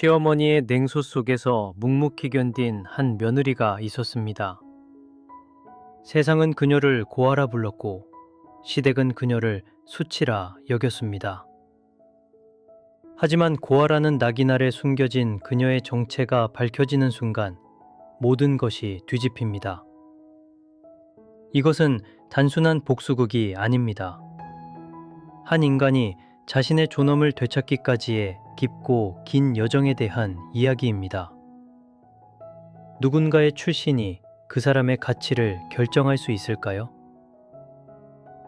시어머니의 냉소 속에서 묵묵히 견딘 한 며느리가 있었습니다. 세상은 그녀를 고아라 불렀고 시댁은 그녀를 수치라 여겼습니다. 하지만 고아라는 낙인 아래 숨겨진 그녀의 정체가 밝혀지는 순간 모든 것이 뒤집힙니다. 이것은 단순한 복수극이 아닙니다. 한 인간이 자신의 존엄을 되찾기까지의 깊고 긴 여정에 대한 이야기입니다. 누군가의 출신이 그 사람의 가치를 결정할 수 있을까요?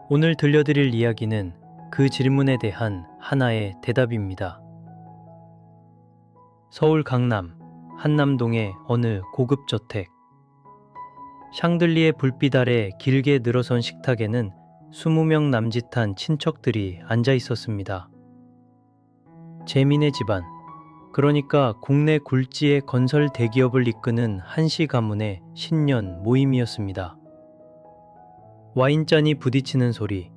오늘 들려드릴 이야기는 그 질문에 대한 하나의 대답입니다. 서울 강남 한남동의 어느 고급 저택. 샹들리에 불빛 아래 길게 늘어선 식탁에는 20명 남짓한 친척들이 앉아 있었습니다. 재민의 집안, 그러니까 국내 굴지의 건설 대기업을 이끄는 한씨 가문의 신년 모임이었습니다. 와인잔이 부딪히는 소리,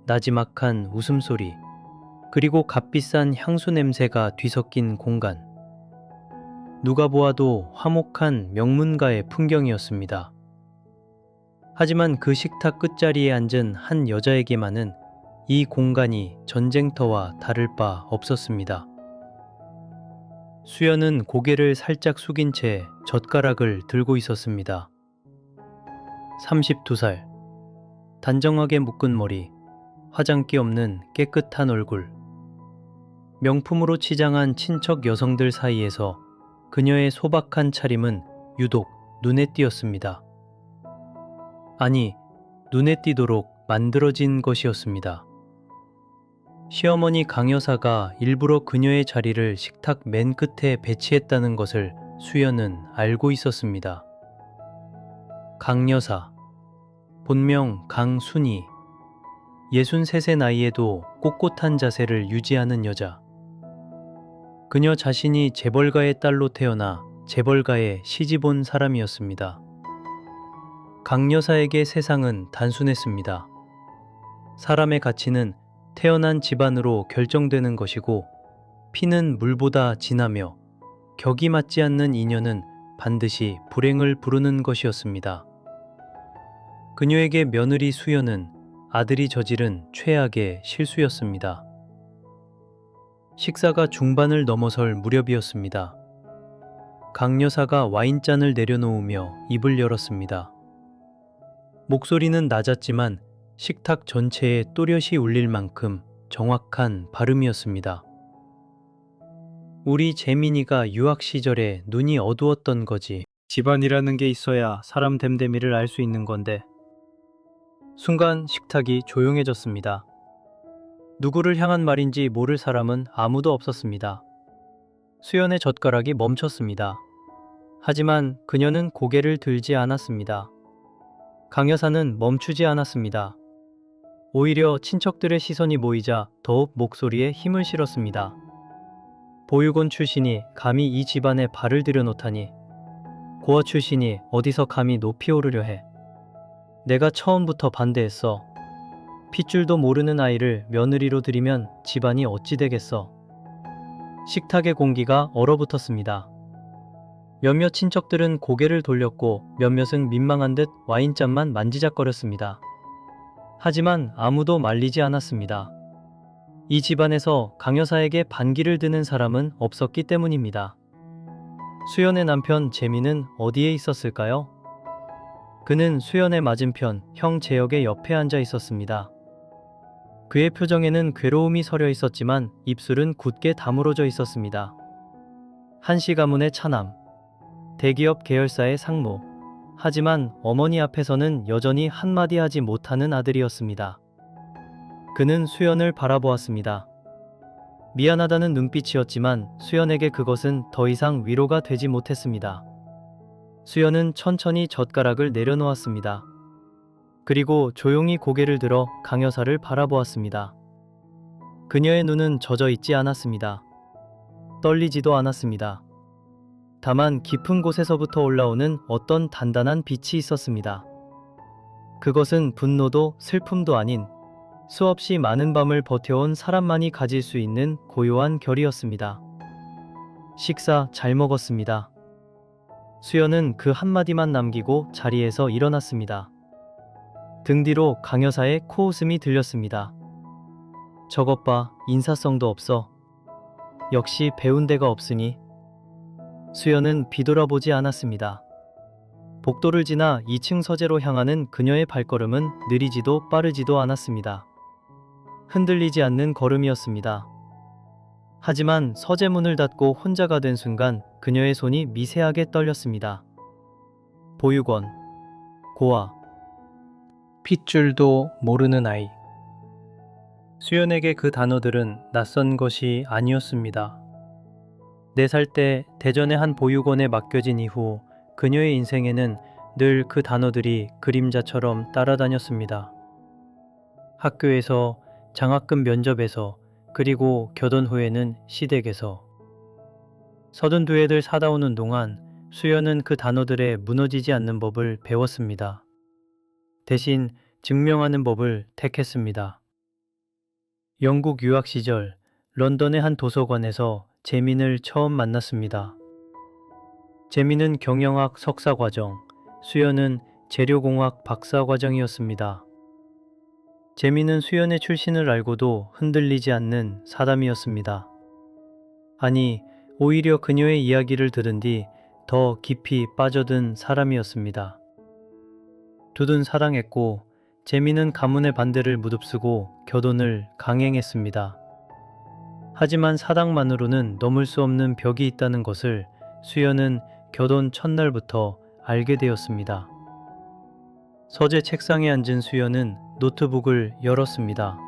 나지막한 웃음소리, 그리고 값비싼 향수 냄새가 뒤섞인 공간. 누가 보아도 화목한 명문가의 풍경이었습니다. 하지만 그 식탁 끝자리에 앉은 한 여자에게만은 이 공간이 전쟁터와 다를 바 없었습니다. 수연은 고개를 살짝 숙인 채 젓가락을 들고 있었습니다. 32살, 단정하게 묶은 머리, 화장기 없는 깨끗한 얼굴. 명품으로 치장한 친척 여성들 사이에서 그녀의 소박한 차림은 유독 눈에 띄었습니다. 아니, 눈에 띄도록 만들어진 것이었습니다. 시어머니 강 여사가 일부러 그녀의 자리를 식탁 맨 끝에 배치했다는 것을 수연은 알고 있었습니다. 강 여사, 본명 강순희, 63세 나이에도 꼿꼿한 자세를 유지하는 여자. 그녀 자신이 재벌가의 딸로 태어나 재벌가에 시집 온 사람이었습니다. 강 여사에게 세상은 단순했습니다. 사람의 가치는 태어난 집안으로 결정되는 것이고 피는 물보다 진하며 격이 맞지 않는 인연은 반드시 불행을 부르는 것이었습니다. 그녀에게 며느리 수연은 아들이 저지른 최악의 실수였습니다. 식사가 중반을 넘어설 무렵이었습니다. 강 여사가 와인잔을 내려놓으며 입을 열었습니다. 목소리는 낮았지만 식탁 전체에 또렷이 울릴 만큼 정확한 발음이었습니다. 우리 재민이가 유학 시절에 눈이 어두웠던 거지. 집안이라는 게 있어야 사람 됨됨이를 알 수 있는 건데. 순간 식탁이 조용해졌습니다. 누구를 향한 말인지 모를 사람은 아무도 없었습니다. 수연의 젓가락이 멈췄습니다. 하지만 그녀는 고개를 들지 않았습니다. 강 여사는 멈추지 않았습니다. 오히려 친척들의 시선이 모이자 더욱 목소리에 힘을 실었습니다. 보육원 출신이 감히 이 집안에 발을 들여놓다니. 고아 출신이 어디서 감히 높이 오르려 해. 내가 처음부터 반대했어. 핏줄도 모르는 아이를 며느리로 들이면 집안이 어찌 되겠어. 식탁의 공기가 얼어붙었습니다. 몇몇 친척들은 고개를 돌렸고 몇몇은 민망한 듯 와인잔만 만지작거렸습니다. 하지만 아무도 말리지 않았습니다. 이 집안에서 강 여사에게 반기를 드는 사람은 없었기 때문입니다. 수연의 남편 재민은 어디에 있었을까요? 그는 수연의 맞은편 형 재혁의 옆에 앉아 있었습니다. 그의 표정에는 괴로움이 서려 있었지만 입술은 굳게 다물어져 있었습니다. 한씨 가문의 차남, 대기업 계열사의 상무. 하지만 어머니 앞에서는 여전히 한마디 하지 못하는 아들이었습니다. 그는 수연을 바라보았습니다. 미안하다는 눈빛이었지만 수연에게 그것은 더 이상 위로가 되지 못했습니다. 수연은 천천히 젓가락을 내려놓았습니다. 그리고 조용히 고개를 들어 강 여사를 바라보았습니다. 그녀의 눈은 젖어 있지 않았습니다. 떨리지도 않았습니다. 다만 깊은 곳에서부터 올라오는 어떤 단단한 빛이 있었습니다. 그것은 분노도 슬픔도 아닌 수없이 많은 밤을 버텨온 사람만이 가질 수 있는 고요한 결이었습니다. 식사 잘 먹었습니다. 수연은 그 한마디만 남기고 자리에서 일어났습니다. 등 뒤로 강 여사의 코웃음이 들렸습니다. 저것 봐, 인사성도 없어. 역시 배운 데가 없으니. 수연은 뒤돌아보지 않았습니다. 복도를 지나 2층 서재로 향하는 그녀의 발걸음은 느리지도 빠르지도 않았습니다. 흔들리지 않는 걸음이었습니다. 하지만 서재 문을 닫고 혼자가 된 순간 그녀의 손이 미세하게 떨렸습니다. 보육원, 고아, 핏줄도 모르는 아이. 수연에게 그 단어들은 낯선 것이 아니었습니다. 4살 때 대전의 한 보육원에 맡겨진 이후 그녀의 인생에는 늘 그 단어들이 그림자처럼 따라다녔습니다. 학교에서, 장학금 면접에서, 그리고 결혼 후에는 시댁에서. 32애들 사다 오는 동안 수연은 그 단어들에 무너지지 않는 법을 배웠습니다. 대신 증명하는 법을 택했습니다. 영국 유학 시절 런던의 한 도서관에서 재민을 처음 만났습니다. 재민은 경영학 석사과정, 수연은 재료공학 박사과정이었습니다. 재민은 수연의 출신을 알고도 흔들리지 않는 사람이었습니다. 아니, 오히려 그녀의 이야기를 들은 뒤 더 깊이 빠져든 사람이었습니다. 둘은 사랑했고 재민은 가문의 반대를 무릅쓰고 결혼을 강행했습니다. 하지만 사랑만으로는 넘을 수 없는 벽이 있다는 것을 수연은 결혼 첫날부터 알게 되었습니다. 서재 책상에 앉은 수연은 노트북을 열었습니다.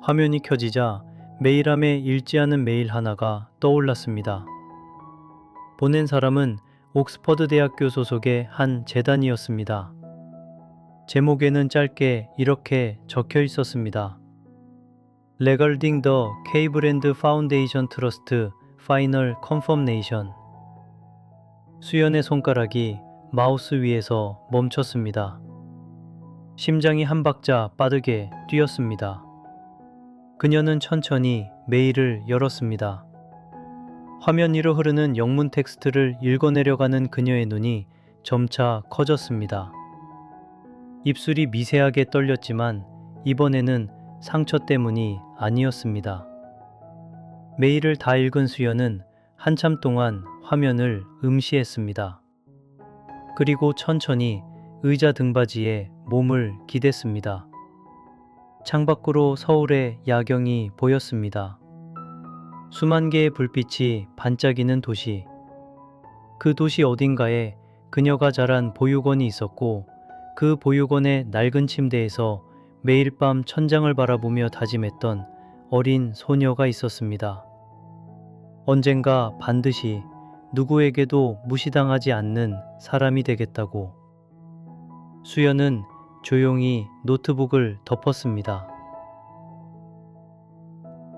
화면이 켜지자 메일함에 읽지 않은 메일 하나가 떠올랐습니다. 보낸 사람은 옥스퍼드 대학교 소속의 한 재단이었습니다. 제목에는 짧게 이렇게 적혀 있었습니다. Regarding the K-Brand Foundation Trust Final Confirmation. 수연의 손가락이 마우스 위에서 멈췄습니다. 심장이 한 박자 빠르게 뛰었습니다. 그녀는 천천히 메일을 열었습니다. 화면 위로 흐르는 영문 텍스트를 읽어내려가는 그녀의 눈이 점차 커졌습니다. 입술이 미세하게 떨렸지만 이번에는 상처 때문이 아니었습니다. 메일을 다 읽은 수연은 한참 동안 화면을 음시했습니다. 그리고 천천히 의자 등받이에 몸을 기댔습니다. 창밖으로 서울의 야경이 보였습니다. 수만 개의 불빛이 반짝이는 도시. 그 도시 어딘가에 그녀가 자란 보육원이 있었고 그 보육원의 낡은 침대에서 매일 밤 천장을 바라보며 다짐했던 어린 소녀가 있었습니다. 언젠가 반드시 누구에게도 무시당하지 않는 사람이 되겠다고. 수연은 조용히 노트북을 덮었습니다.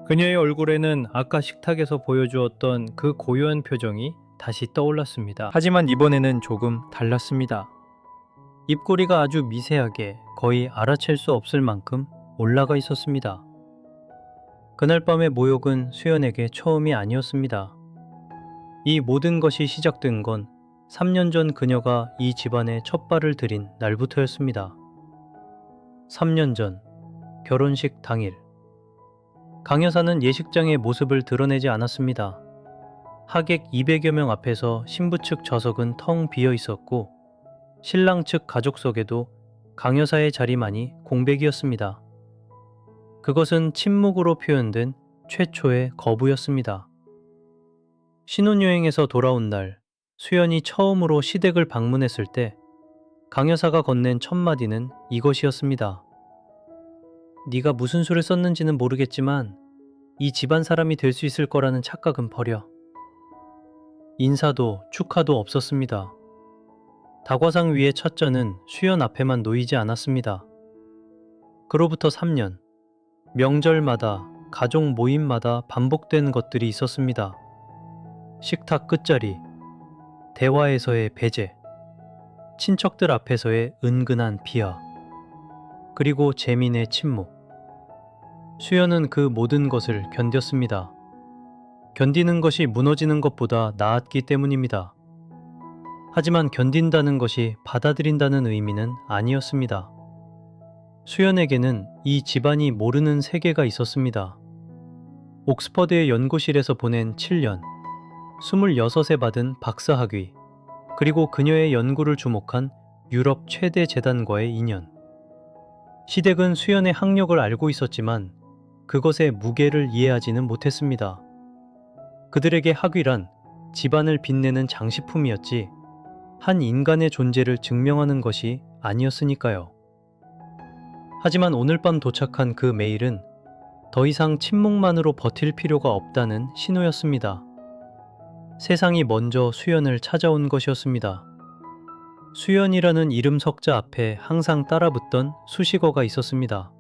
그녀의 얼굴에는 아까 식탁에서 보여주었던 그 고요한 표정이 다시 떠올랐습니다. 하지만 이번에는 조금 달랐습니다. 입꼬리가 아주 미세하게 거의 알아챌 수 없을 만큼 올라가 있었습니다. 그날 밤의 모욕은 수연에게 처음이 아니었습니다. 이 모든 것이 시작된 건 3년 전 그녀가 이 집안에 첫 발을 들인 날부터였습니다. 3년 전 결혼식 당일 강 여사는 예식장의 모습을 드러내지 않았습니다. 하객 200여 명 앞에서 신부 측 좌석은 텅 비어 있었고 신랑 측 가족석에도 강 여사의 자리만이 공백이었습니다. 그것은 침묵으로 표현된 최초의 거부였습니다. 신혼여행에서 돌아온 날 수연이 처음으로 시댁을 방문했을 때 강 여사가 건넨 첫 마디는 이것이었습니다. 네가 무슨 수를 썼는지는 모르겠지만 이 집안 사람이 될 수 있을 거라는 착각은 버려. 인사도 축하도 없었습니다. 다과상 위의 찻잔은 수연 앞에만 놓이지 않았습니다. 그로부터 3년, 명절마다 가족 모임마다 반복된 것들이 있었습니다. 식탁 끝자리, 대화에서의 배제, 친척들 앞에서의 은근한 비하, 그리고 재민의 침묵. 수연은 그 모든 것을 견뎠습니다. 견디는 것이 무너지는 것보다 나았기 때문입니다. 하지만 견딘다는 것이 받아들인다는 의미는 아니었습니다. 수연에게는 이 집안이 모르는 세계가 있었습니다. 옥스퍼드의 연구실에서 보낸 7년, 26에 받은 박사학위, 그리고 그녀의 연구를 주목한 유럽 최대 재단과의 인연. 시댁은 수연의 학력을 알고 있었지만 그것의 무게를 이해하지는 못했습니다. 그들에게 학위란 집안을 빛내는 장식품이었지 한 인간의 존재를 증명하는 것이 아니었으니까요. 하지만 오늘 밤 도착한 그 메일은 더 이상 침묵만으로 버틸 필요가 없다는 신호였습니다. 세상이 먼저 수연을 찾아온 것이었습니다. 수연이라는 이름 석자 앞에 항상 따라붙던 수식어가 있었습니다.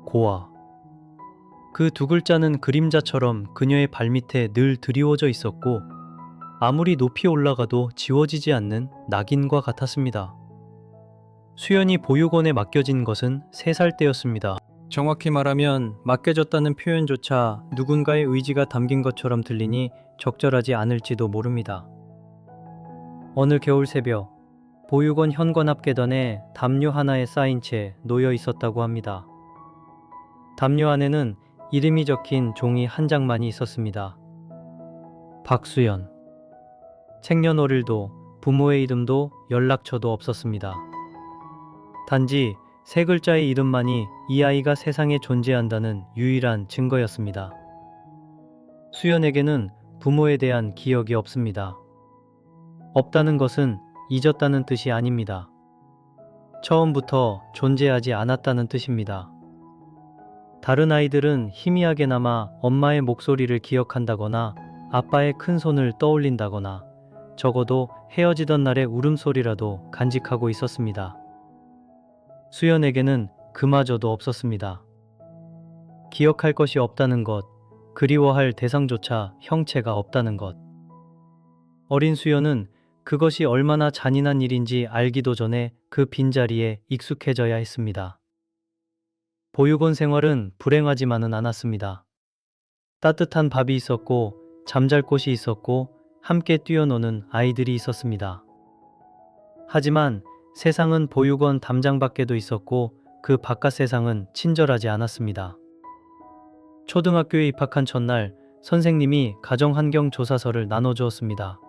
고아. 그 두 글자는 그림자처럼 그녀의 발밑에 늘 드리워져 있었고 아무리 높이 올라가도 지워지지 않는 낙인과 같았습니다. 수연이 보육원에 맡겨진 것은 3살 때였습니다. 정확히 말하면 맡겨졌다는 표현조차 누군가의 의지가 담긴 것처럼 들리니 적절하지 않을지도 모릅니다. 어느 겨울 새벽, 보육원 현관 앞 계단에 담요 하나에 쌓인 채 놓여 있었다고 합니다. 담요 안에는 이름이 적힌 종이 한 장만이 있었습니다. 박수연. 생년월일도 부모의 이름도 연락처도 없었습니다. 단지 3글자의 이름만이 이 아이가 세상에 존재한다는 유일한 증거였습니다. 수연에게는 부모에 대한 기억이 없습니다. 없다는 것은 잊었다는 뜻이 아닙니다. 처음부터 존재하지 않았다는 뜻입니다. 다른 아이들은 희미하게나마 엄마의 목소리를 기억한다거나 아빠의 큰 손을 떠올린다거나 적어도 헤어지던 날의 울음소리라도 간직하고 있었습니다. 수연에게는 그마저도 없었습니다. 기억할 것이 없다는 것, 그리워할 대상조차 형체가 없다는 것. 어린 수연은 그것이 얼마나 잔인한 일인지 알기도 전에 그 빈자리에 익숙해져야 했습니다. 보육원 생활은 불행하지만은 않았습니다. 따뜻한 밥이 있었고 잠잘 곳이 있었고 함께 뛰어노는 아이들이 있었습니다. 하지만 세상은 보육원 담장 밖에도 있었고 그 바깥 세상은 친절하지 않았습니다. 초등학교에 입학한 첫날 선생님이 가정환경조사서를 나눠주었습니다.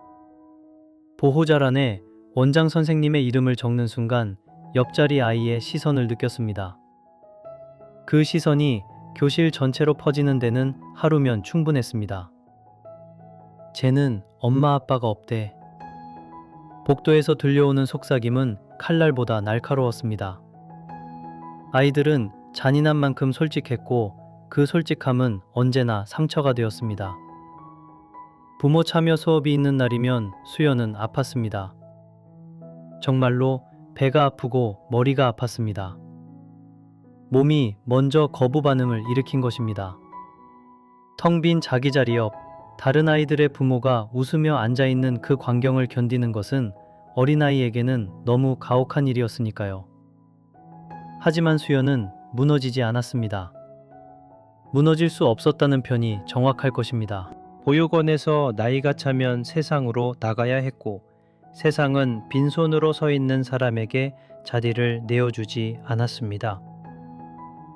보호자란에 원장 선생님의 이름을 적는 순간 옆자리 아이의 시선을 느꼈습니다. 그 시선이 교실 전체로 퍼지는 데는 하루면 충분했습니다. 쟤는 엄마 아빠가 없대. 복도에서 들려오는 속삭임은 칼날보다 날카로웠습니다. 아이들은 잔인한 만큼 솔직했고 그 솔직함은 언제나 상처가 되었습니다. 부모 참여 수업이 있는 날이면 수연은 아팠습니다. 정말로 배가 아프고 머리가 아팠습니다. 몸이 먼저 거부 반응을 일으킨 것입니다. 텅 빈 자기 자리 옆 다른 아이들의 부모가 웃으며 앉아있는 그 광경을 견디는 것은 어린아이에게는 너무 가혹한 일이었으니까요. 하지만 수연은 무너지지 않았습니다. 무너질 수 없었다는 편이 정확할 것입니다. 보육원에서 나이가 차면 세상으로 나가야 했고 세상은 빈손으로 서 있는 사람에게 자리를 내어주지 않았습니다.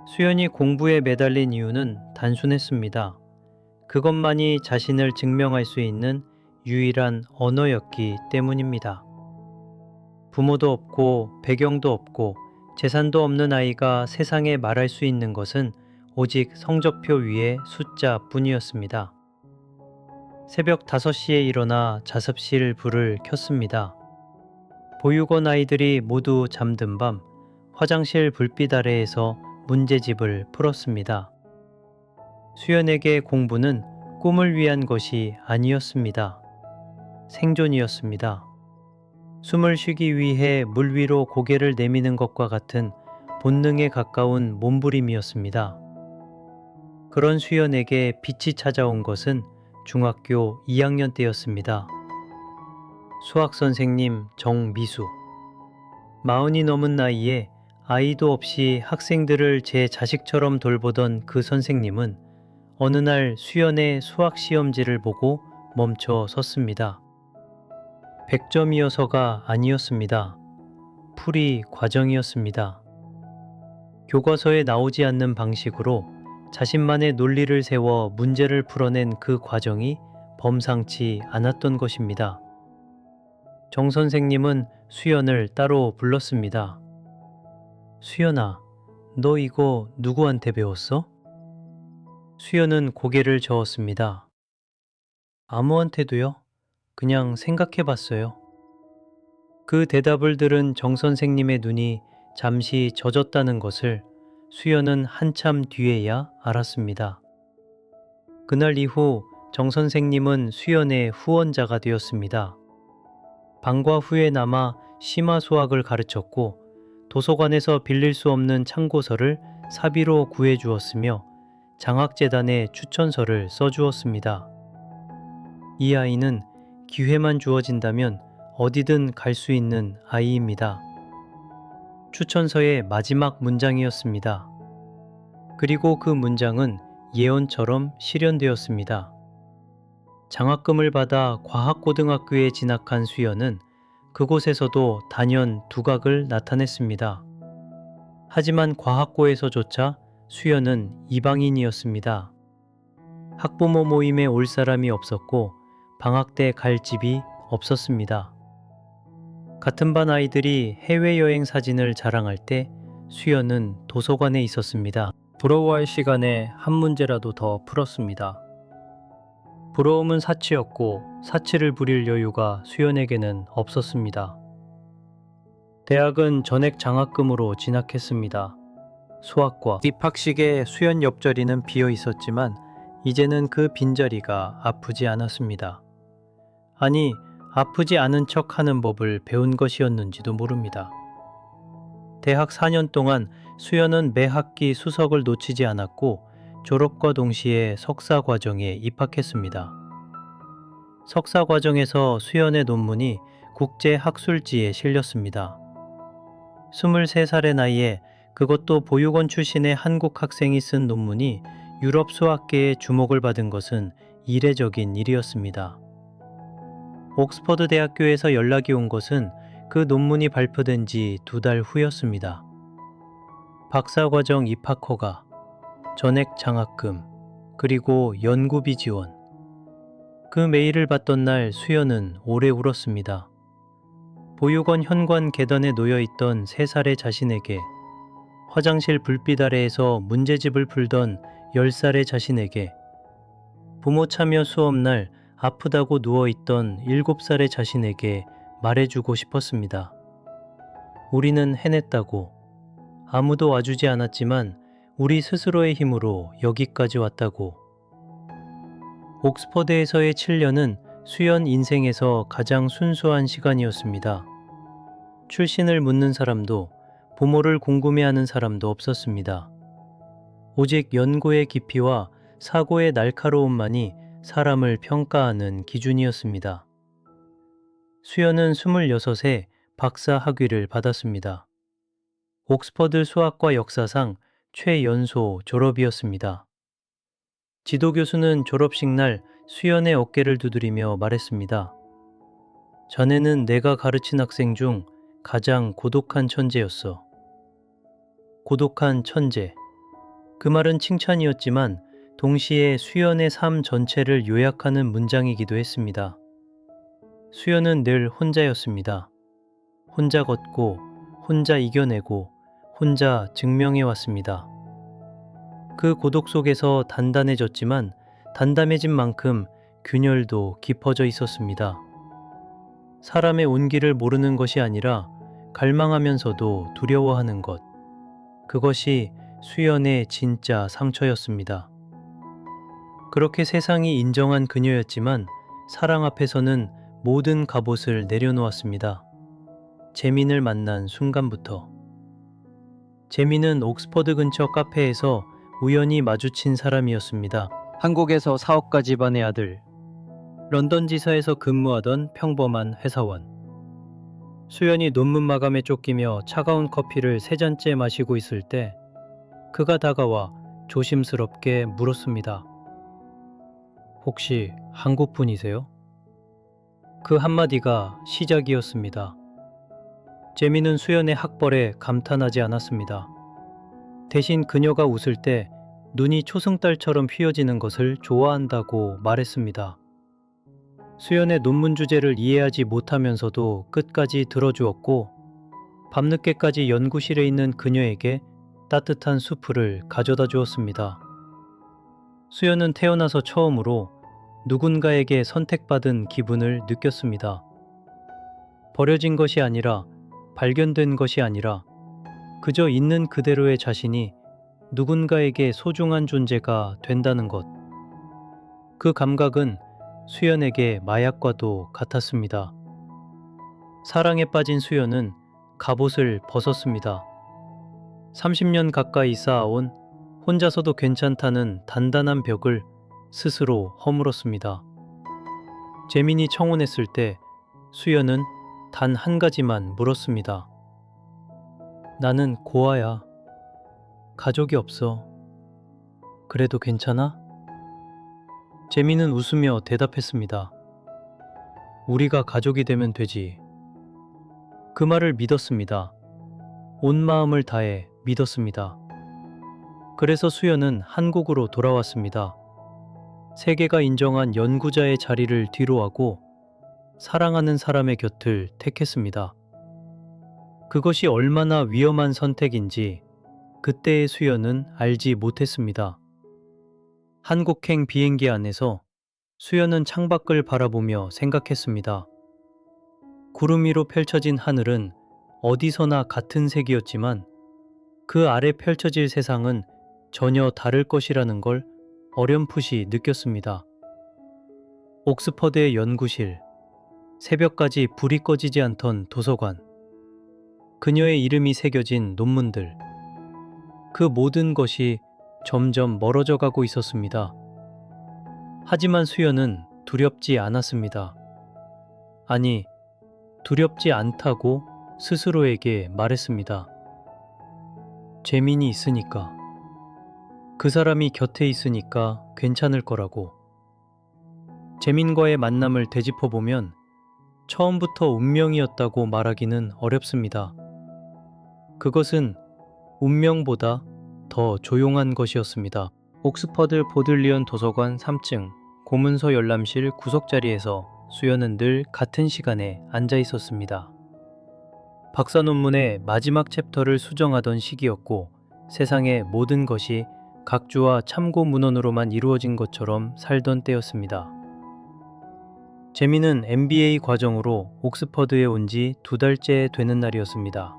수연이 공부에 매달린 이유는 단순했습니다. 그것만이 자신을 증명할 수 있는 유일한 언어였기 때문입니다. 부모도 없고 배경도 없고 재산도 없는 아이가 세상에 말할 수 있는 것은 오직 성적표 위의 숫자뿐이었습니다. 새벽 5시에 일어나 자습실 불을 켰습니다. 보육원 아이들이 모두 잠든 밤 화장실 불빛 아래에서 문제집을 풀었습니다. 수연에게 공부는 꿈을 위한 것이 아니었습니다. 생존이었습니다. 숨을 쉬기 위해 물 위로 고개를 내미는 것과 같은 본능에 가까운 몸부림이었습니다. 그런 수연에게 빛이 찾아온 것은 중학교 2학년 때였습니다. 수학선생님 정미수. 40이 넘은 나이에 아이도 없이 학생들을 제 자식처럼 돌보던 그 선생님은 어느 날 수연의 수학 시험지를 보고 멈춰 섰습니다. 100점이어서가 아니었습니다. 풀이 과정이었습니다. 교과서에 나오지 않는 방식으로 자신만의 논리를 세워 문제를 풀어낸 그 과정이 범상치 않았던 것입니다. 정 선생님은 수연을 따로 불렀습니다. 수연아, 너 이거 누구한테 배웠어? 수연은 고개를 저었습니다. 아무한테도요? 그냥 생각해 봤어요. 그 대답을 들은 정 선생님의 눈이 잠시 젖었다는 것을 수연은 한참 뒤에야 알았습니다. 그날 이후 정 선생님은 수연의 후원자가 되었습니다. 방과 후에 남아 심화 수학을 가르쳤고 도서관에서 빌릴 수 없는 참고서를 사비로 구해주었으며 장학재단에 추천서를 써주었습니다. 이 아이는 기회만 주어진다면 어디든 갈 수 있는 아이입니다. 추천서의 마지막 문장이었습니다. 그리고 그 문장은 예언처럼 실현되었습니다. 장학금을 받아 과학고등학교에 진학한 수연은 그곳에서도 단연 두각을 나타냈습니다. 하지만 과학고에서조차 수연은 이방인이었습니다. 학부모 모임에 올 사람이 없었고 방학 때 갈 집이 없었습니다. 같은 반 아이들이 해외여행 사진을 자랑할 때 수연은 도서관에 있었습니다. 부러워할 시간에 한 문제라도 더 풀었습니다. 부러움은 사치였고 사치를 부릴 여유가 수연에게는 없었습니다. 대학은 전액 장학금으로 진학했습니다. 수학과 입학식에 수연 옆자리는 비어 있었지만 이제는 그 빈자리가 아프지 않았습니다. 아니, 아프지 않은 척 하는 법을 배운 것이었는지도 모릅니다. 대학 4년 동안 수연은 매 학기 수석을 놓치지 않았고 졸업과 동시에 석사 과정에 입학했습니다. 석사 과정에서 수연의 논문이 국제학술지에 실렸습니다. 23살의 나이에 그것도 보육원 출신의 한국 학생이 쓴 논문이 유럽 수학계의 주목을 받은 것은 이례적인 일이었습니다. 옥스퍼드 대학교에서 연락이 온 것은 그 논문이 발표된 지 2달 후였습니다. 박사과정 입학 허가, 전액 장학금, 그리고 연구비 지원. 그 메일을 받던 날 수연은 오래 울었습니다. 보육원 현관 계단에 놓여있던 3살의 자신에게, 화장실 불빛 아래에서 문제집을 풀던 10살의 자신에게, 부모 참여 수업날 아프다고 누워있던 7살의 자신에게 말해주고 싶었습니다. 우리는 해냈다고. 아무도 와주지 않았지만 우리 스스로의 힘으로 여기까지 왔다고. 옥스퍼드에서의 7년은 수연 인생에서 가장 순수한 시간이었습니다. 출신을 묻는 사람도 부모를 궁금해하는 사람도 없었습니다. 오직 연구의 깊이와 사고의 날카로움만이 사람을 평가하는 기준이었습니다. 수연은 26에 박사 학위를 받았습니다. 옥스퍼드 수학과 역사상 최연소 졸업이었습니다. 지도교수는 졸업식 날 수연의 어깨를 두드리며 말했습니다. 자네는 내가 가르친 학생 중 가장 고독한 천재였어. 고독한 천재. 그 말은 칭찬이었지만 동시에 수연의 삶 전체를 요약하는 문장이기도 했습니다. 수연은 늘 혼자였습니다. 혼자 걷고, 혼자 이겨내고, 혼자 증명해왔습니다. 그 고독 속에서 단단해졌지만 단단해진 만큼 균열도 깊어져 있었습니다. 사람의 온기를 모르는 것이 아니라 갈망하면서도 두려워하는 것. 그것이 수연의 진짜 상처였습니다. 그렇게 세상이 인정한 그녀였지만 사랑 앞에서는 모든 갑옷을 내려놓았습니다. 재민을 만난 순간부터. 재민은 옥스퍼드 근처 카페에서 우연히 마주친 사람이었습니다. 한국에서 사업가 집안의 아들, 런던 지사에서 근무하던 평범한 회사원. 수연이 논문 마감에 쫓기며 차가운 커피를 3잔째 마시고 있을 때 그가 다가와 조심스럽게 물었습니다. 혹시 한국 분이세요? 그 한마디가 시작이었습니다. 재미는 수연의 학벌에 감탄하지 않았습니다. 대신 그녀가 웃을 때 눈이 초승달처럼 휘어지는 것을 좋아한다고 말했습니다. 수연의 논문 주제를 이해하지 못하면서도 끝까지 들어주었고, 밤늦게까지 연구실에 있는 그녀에게 따뜻한 수프를 가져다 주었습니다. 수연은 태어나서 처음으로 누군가에게 선택받은 기분을 느꼈습니다. 버려진 것이 아니라, 발견된 것이 아니라, 그저 있는 그대로의 자신이 누군가에게 소중한 존재가 된다는 것. 그 감각은 수연에게 마약과도 같았습니다. 사랑에 빠진 수연은 갑옷을 벗었습니다. 30년 가까이 쌓아온 혼자서도 괜찮다는 단단한 벽을 스스로 허물었습니다. 재민이 청혼했을 때 수연은 단 한 가지만 물었습니다. 나는 고아야. 가족이 없어. 그래도 괜찮아? 재민은 웃으며 대답했습니다. 우리가 가족이 되면 되지. 그 말을 믿었습니다. 온 마음을 다해 믿었습니다. 그래서 수연은 한국으로 돌아왔습니다. 세계가 인정한 연구자의 자리를 뒤로하고 사랑하는 사람의 곁을 택했습니다. 그것이 얼마나 위험한 선택인지 그때의 수연은 알지 못했습니다. 한국행 비행기 안에서 수연은 창밖을 바라보며 생각했습니다. 구름 위로 펼쳐진 하늘은 어디서나 같은 색이었지만 그 아래 펼쳐질 세상은 전혀 다를 것이라는 걸 어렴풋이 느꼈습니다. 옥스퍼드의 연구실, 새벽까지 불이 꺼지지 않던 도서관, 그녀의 이름이 새겨진 논문들, 그 모든 것이 점점 멀어져 가고 있었습니다. 하지만 수연은 두렵지 않았습니다. 아니, 두렵지 않다고 스스로에게 말했습니다. 재민이 있으니까. 그 사람이 곁에 있으니까 괜찮을 거라고. 재민과의 만남을 되짚어보면 처음부터 운명이었다고 말하기는 어렵습니다. 그것은 운명보다 더 조용한 것이었습니다. 옥스퍼드 보들리언 도서관 3층 고문서 열람실 구석자리에서 수연은 늘 같은 시간에 앉아 있었습니다. 박사 논문의 마지막 챕터를 수정하던 시기였고 세상의 모든 것이 각주와 참고 문헌으로만 이루어진 것처럼 살던 때였습니다. 재민은 MBA 과정으로 옥스퍼드에 온 지 2달째 되는 날이었습니다.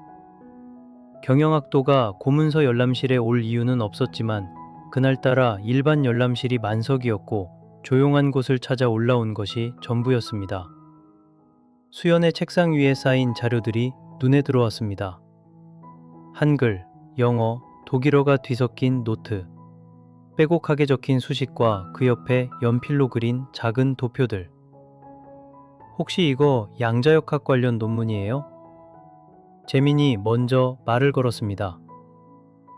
경영학도가 고문서 열람실에 올 이유는 없었지만 그날따라 일반 열람실이 만석이었고 조용한 곳을 찾아 올라온 것이 전부였습니다. 수연의 책상 위에 쌓인 자료들이 눈에 들어왔습니다. 한글, 영어, 독일어가 뒤섞인 노트, 빼곡하게 적힌 수식과 그 옆에 연필로 그린 작은 도표들. 혹시 이거 양자역학 관련 논문이에요? 재민이 먼저 말을 걸었습니다.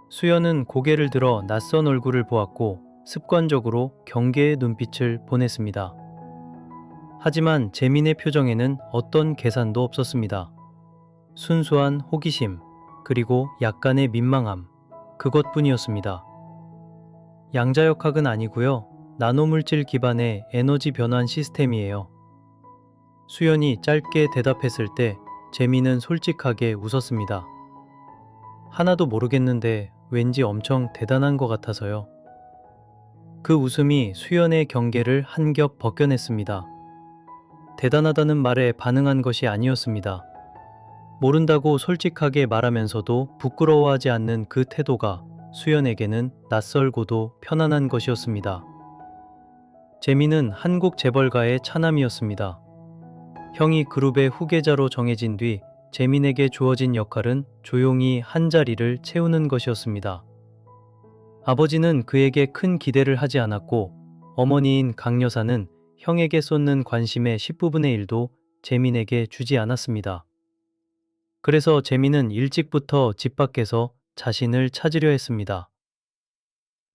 수연은 고개를 들어 낯선 얼굴을 보았고 습관적으로 경계의 눈빛을 보냈습니다. 하지만 재민의 표정에는 어떤 계산도 없었습니다. 순수한 호기심, 그리고 약간의 민망함, 그것뿐이었습니다. 양자역학은 아니고요. 나노물질 기반의 에너지 변환 시스템이에요. 수연이 짧게 대답했을 때 재민은 솔직하게 웃었습니다. 하나도 모르겠는데 왠지 엄청 대단한 것 같아서요. 그 웃음이 수연의 경계를 한 겹 벗겨냈습니다. 대단하다는 말에 반응한 것이 아니었습니다. 모른다고 솔직하게 말하면서도 부끄러워하지 않는 그 태도가 수연에게는 낯설고도 편안한 것이었습니다. 재민은 한국 재벌가의 차남이었습니다. 형이 그룹의 후계자로 정해진 뒤 재민에게 주어진 역할은 조용히 한 자리를 채우는 것이었습니다. 아버지는 그에게 큰 기대를 하지 않았고 어머니인 강 여사는 형에게 쏟는 관심의 10분의 1도 재민에게 주지 않았습니다. 그래서 재민은 일찍부터 집 밖에서 자신을 찾으려 했습니다.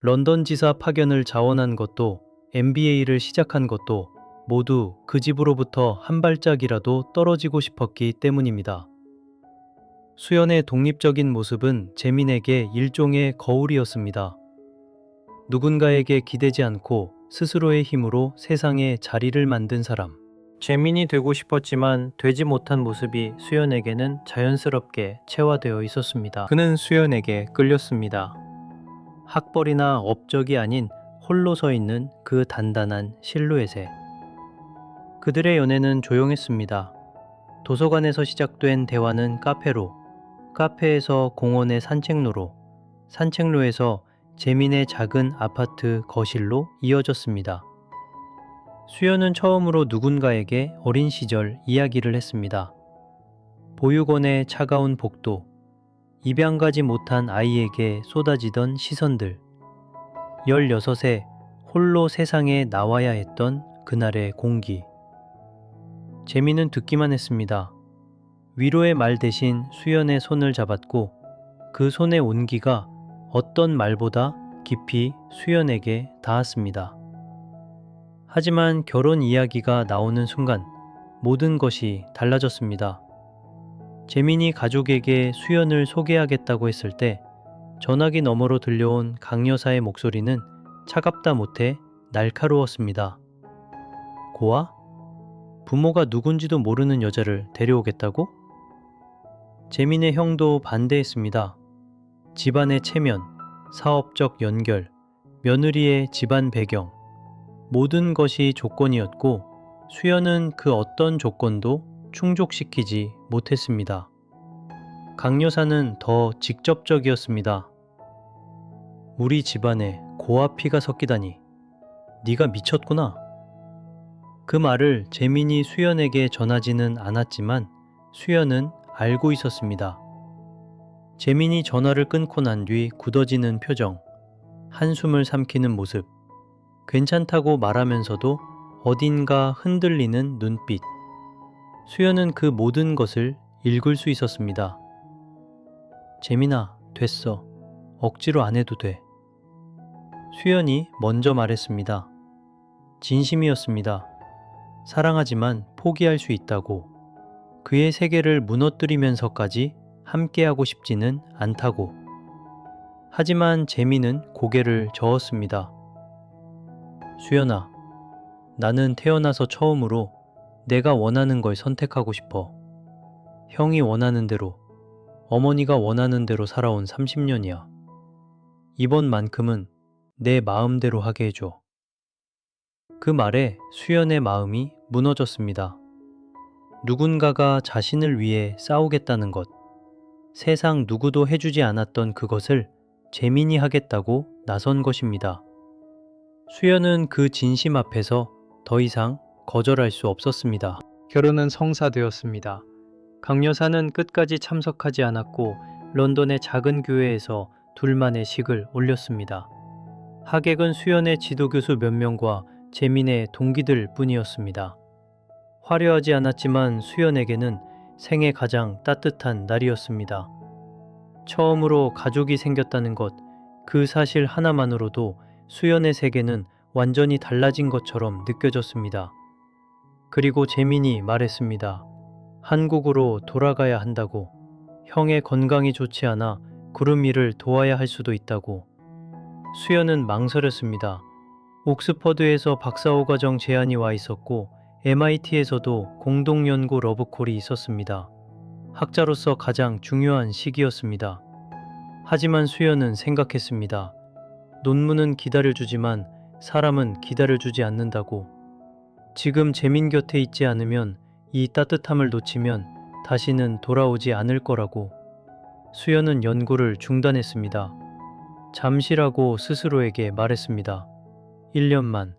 런던 지사 파견을 자원한 것도 MBA를 시작한 것도 모두 그 집으로부터 한 발짝이라도 떨어지고 싶었기 때문입니다. 수연의 독립적인 모습은 재민에게 일종의 거울이었습니다. 누군가에게 기대지 않고 스스로의 힘으로 세상에 자리를 만든 사람. 재민이 되고 싶었지만 되지 못한 모습이 수연에게는 자연스럽게 체화되어 있었습니다. 그는 수연에게 끌렸습니다. 학벌이나 업적이 아닌 홀로 서 있는 그 단단한 실루엣에. 그들의 연애는 조용했습니다. 도서관에서 시작된 대화는 카페로, 카페에서 공원의 산책로로, 산책로에서 재민의 작은 아파트 거실로 이어졌습니다. 수연은 처음으로 누군가에게 어린 시절 이야기를 했습니다. 보육원의 차가운 복도, 입양 가지 못한 아이에게 쏟아지던 시선들, 16에 홀로 세상에 나와야 했던 그날의 공기. 재민은 듣기만 했습니다. 위로의 말 대신 수연의 손을 잡았고 그 손의 온기가 어떤 말보다 깊이 수연에게 닿았습니다. 하지만 결혼 이야기가 나오는 순간 모든 것이 달라졌습니다. 재민이 가족에게 수연을 소개하겠다고 했을 때 전화기 너머로 들려온 강 여사의 목소리는 차갑다 못해 날카로웠습니다. 고아? 부모가 누군지도 모르는 여자를 데려오겠다고? 재민의 형도 반대했습니다. 집안의 체면, 사업적 연결, 며느리의 집안 배경, 모든 것이 조건이었고 수연은 그 어떤 조건도 충족시키지 못했습니다. 강 여사는 더 직접적이었습니다. 우리 집안에 고아 피가 섞이다니. 네가 미쳤구나. 그 말을 재민이 수연에게 전하지는 않았지만 수연은 알고 있었습니다. 재민이 전화를 끊고 난 뒤 굳어지는 표정, 한숨을 삼키는 모습, 괜찮다고 말하면서도 어딘가 흔들리는 눈빛. 수연은 그 모든 것을 읽을 수 있었습니다. 재민아, 됐어. 억지로 안 해도 돼. 수연이 먼저 말했습니다. 진심이었습니다. 사랑하지만 포기할 수 있다고. 그의 세계를 무너뜨리면서까지 함께하고 싶지는 않다고. 하지만 재민은 고개를 저었습니다. 수연아, 나는 태어나서 처음으로 내가 원하는 걸 선택하고 싶어. 형이 원하는 대로, 어머니가 원하는 대로 살아온 30년이야. 이번만큼은 내 마음대로 하게 해줘. 그 말에 수연의 마음이 무너졌습니다. 누군가가 자신을 위해 싸우겠다는 것, 세상 누구도 해주지 않았던 그것을 재민이 하겠다고 나선 것입니다. 수연은 그 진심 앞에서 더 이상 거절할 수 없었습니다. 결혼은 성사되었습니다. 강 여사는 끝까지 참석하지 않았고 런던의 작은 교회에서 둘만의 식을 올렸습니다. 하객은 수연의 지도교수 몇 명과 재민의 동기들 뿐이었습니다. 화려하지 않았지만 수연에게는 생애 가장 따뜻한 날이었습니다. 처음으로 가족이 생겼다는 것, 그 사실 하나만으로도 수연의 세계는 완전히 달라진 것처럼 느껴졌습니다. 그리고 재민이 말했습니다. 한국으로 돌아가야 한다고. 형의 건강이 좋지 않아 구름 일을 도와야 할 수도 있다고. 수연은 망설였습니다. 옥스퍼드에서 박사호과정 제안이 와 있었고 MIT에서도 공동연구 러브콜이 있었습니다. 학자로서 가장 중요한 시기였습니다. 하지만 수연은 생각했습니다. 논문은 기다려주지만 사람은 기다려주지 않는다고. 지금 재민 곁에 있지 않으면 이 따뜻함을 놓치면 다시는 돌아오지 않을 거라고. 수연은 연구를 중단했습니다. 잠시라고 스스로에게 말했습니다. 1년만,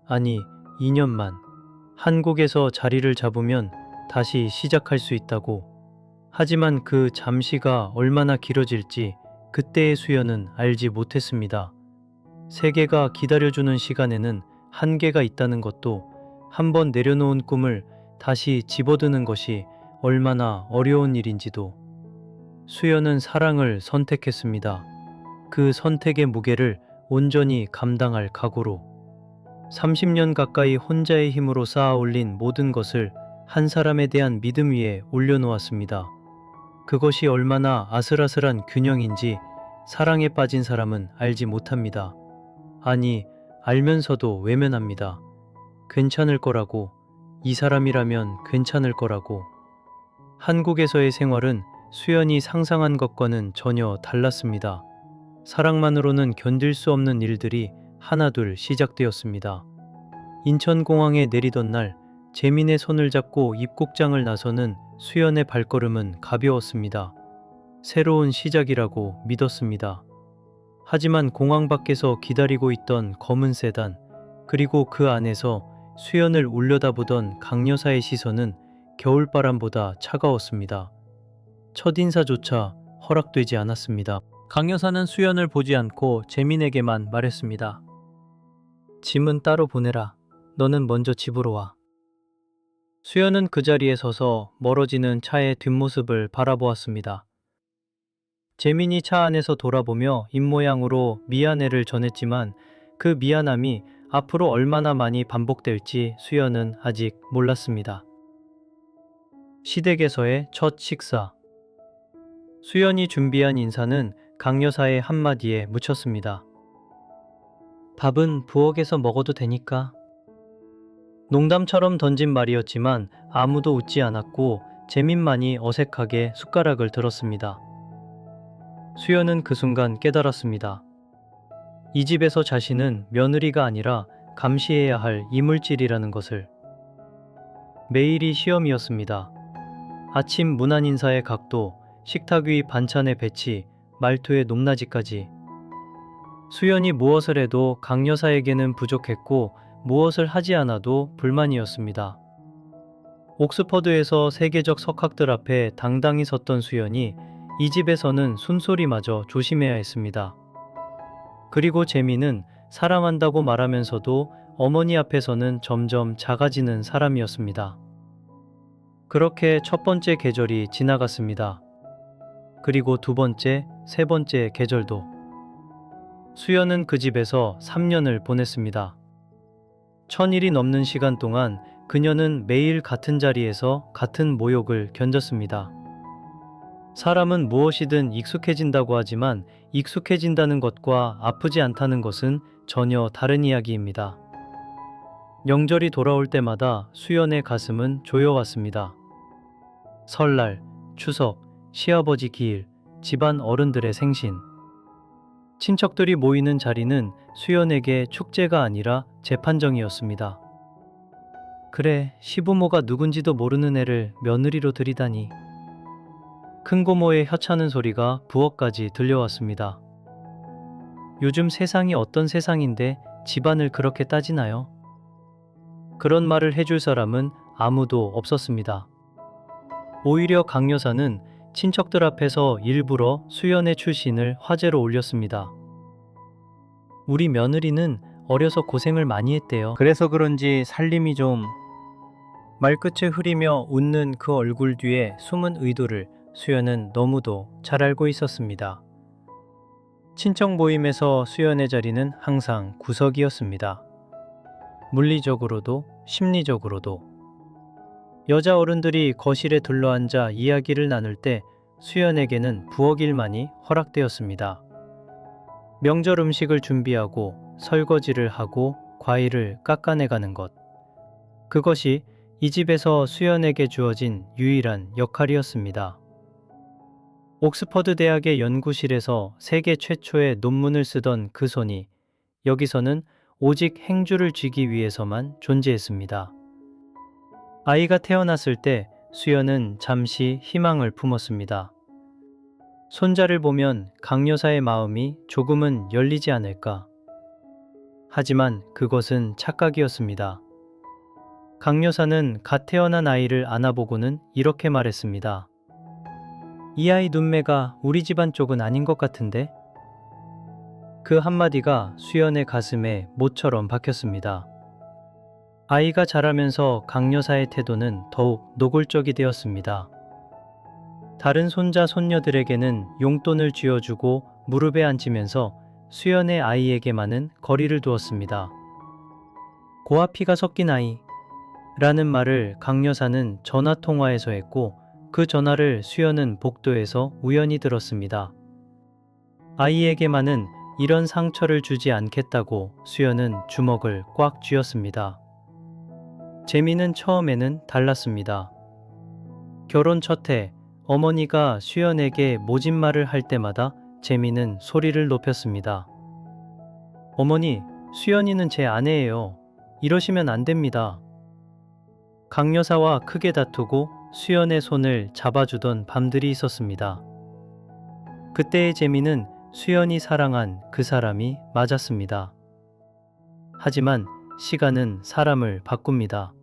아니 2년만. 한국에서 자리를 잡으면 다시 시작할 수 있다고. 하지만 그 잠시가 얼마나 길어질지 그때의 수연은 알지 못했습니다. 세계가 기다려주는 시간에는 한계가 있다는 것도, 한번 내려놓은 꿈을 다시 집어드는 것이 얼마나 어려운 일인지도. 수연은 사랑을 선택했습니다. 그 선택의 무게를 온전히 감당할 각오로. 30년 가까이 혼자의 힘으로 쌓아 올린 모든 것을 한 사람에 대한 믿음 위에 올려놓았습니다. 그것이 얼마나 아슬아슬한 균형인지 사랑에 빠진 사람은 알지 못합니다. 아니, 알면서도 외면합니다. 괜찮을 거라고, 이 사람이라면 괜찮을 거라고. 한국에서의 생활은 수연이 상상한 것과는 전혀 달랐습니다. 사랑만으로는 견딜 수 없는 일들이 하나둘 시작되었습니다. 인천공항에 내리던 날 재민의 손을 잡고 입국장을 나서는 수연의 발걸음은 가벼웠습니다. 새로운 시작이라고 믿었습니다. 하지만 공항 밖에서 기다리고 있던 검은 세단, 그리고 그 안에서 수연을 올려다보던 강 여사의 시선은 겨울바람보다 차가웠습니다. 첫인사조차 허락되지 않았습니다. 강 여사는 수연을 보지 않고 재민에게만 말했습니다. 짐은 따로 보내라. 너는 먼저 집으로 와. 수연은 그 자리에 서서 멀어지는 차의 뒷모습을 바라보았습니다. 재민이 차 안에서 돌아보며 입모양으로 미안해를 전했지만 그 미안함이 앞으로 얼마나 많이 반복될지 수연은 아직 몰랐습니다. 시댁에서의 첫 식사. 수연이 준비한 인사는 강 여사의 한마디에 묻혔습니다. 밥은 부엌에서 먹어도 되니까. 농담처럼 던진 말이었지만 아무도 웃지 않았고 재민만이 어색하게 숟가락을 들었습니다. 수연은 그 순간 깨달았습니다. 이 집에서 자신은 며느리가 아니라 감시해야 할 이물질이라는 것을. 매일이 시험이었습니다. 아침 문안 인사의 각도, 식탁 위 반찬의 배치, 말투의 높낮이까지. 수연이 무엇을 해도 강 여사에게는 부족했고 무엇을 하지 않아도 불만이었습니다. 옥스퍼드에서 세계적 석학들 앞에 당당히 섰던 수연이 이 집에서는 순소리마저 조심해야 했습니다. 그리고 재민은 사랑한다고 말하면서도 어머니 앞에서는 점점 작아지는 사람이었습니다. 그렇게 첫 번째 계절이 지나갔습니다. 그리고 두 번째, 세 번째 계절도. 수연은 그 집에서 3년을 보냈습니다. 1000일이 넘는 시간 동안 그녀는 매일 같은 자리에서 같은 모욕을 견뎠습니다. 사람은 무엇이든 익숙해진다고 하지만 익숙해진다는 것과 아프지 않다는 것은 전혀 다른 이야기입니다. 명절이 돌아올 때마다 수연의 가슴은 조여왔습니다. 설날, 추석, 시아버지 기일, 집안 어른들의 생신. 친척들이 모이는 자리는 수연에게 축제가 아니라 재판정이었습니다. 그래, 시부모가 누군지도 모르는 애를 며느리로 들이다니. 큰 고모의 혀차는 소리가 부엌까지 들려왔습니다. 요즘 세상이 어떤 세상인데 집안을 그렇게 따지나요? 그런 말을 해줄 사람은 아무도 없었습니다. 오히려 강 여사는 친척들 앞에서 일부러 수연의 출신을 화제로 올렸습니다. 우리 며느리는 어려서 고생을 많이 했대요. 그래서 그런지 살림이 좀... 말끝을 흐리며 웃는 그 얼굴 뒤에 숨은 의도를 수연은 너무도 잘 알고 있었습니다. 친척 모임에서 수연의 자리는 항상 구석이었습니다. 물리적으로도 심리적으로도. 여자 어른들이 거실에 둘러앉아 이야기를 나눌 때 수연에게는 부엌 일만이 허락되었습니다. 명절 음식을 준비하고 설거지를 하고 과일을 깎아내가는 것. 그것이 이 집에서 수연에게 주어진 유일한 역할이었습니다. 옥스퍼드 대학의 연구실에서 세계 최초의 논문을 쓰던 그 손이 여기서는 오직 행주를 쥐기 위해서만 존재했습니다. 아이가 태어났을 때 수연은 잠시 희망을 품었습니다. 손자를 보면 강 여사의 마음이 조금은 열리지 않을까. 하지만 그것은 착각이었습니다. 강 여사는 갓 태어난 아이를 안아보고는 이렇게 말했습니다. 이 아이 눈매가 우리 집안 쪽은 아닌 것 같은데? 그 한마디가 수연의 가슴에 못처럼 박혔습니다. 아이가 자라면서 강 여사의 태도는 더욱 노골적이 되었습니다. 다른 손자 손녀들에게는 용돈을 쥐어주고 무릎에 앉히면서 수연의 아이에게만은 거리를 두었습니다. 고와 피가 섞인 아이 라는 말을 강 여사는 전화통화에서 했고 그 전화를 수연은 복도에서 우연히 들었습니다. 아이에게만은 이런 상처를 주지 않겠다고 수연은 주먹을 꽉 쥐었습니다. 재미는 처음에는 달랐습니다. 결혼 첫해 어머니가 수연에게 모진말을 할 때마다 재미는 소리를 높였습니다. 어머니, 수연이는 제 아내예요. 이러시면 안 됩니다. 강 여사와 크게 다투고 수연의 손을 잡아주던 밤들이 있었습니다. 그때의 재미는 수연이 사랑한 그 사람이 맞았습니다. 하지만 시간은 사람을 바꿉니다.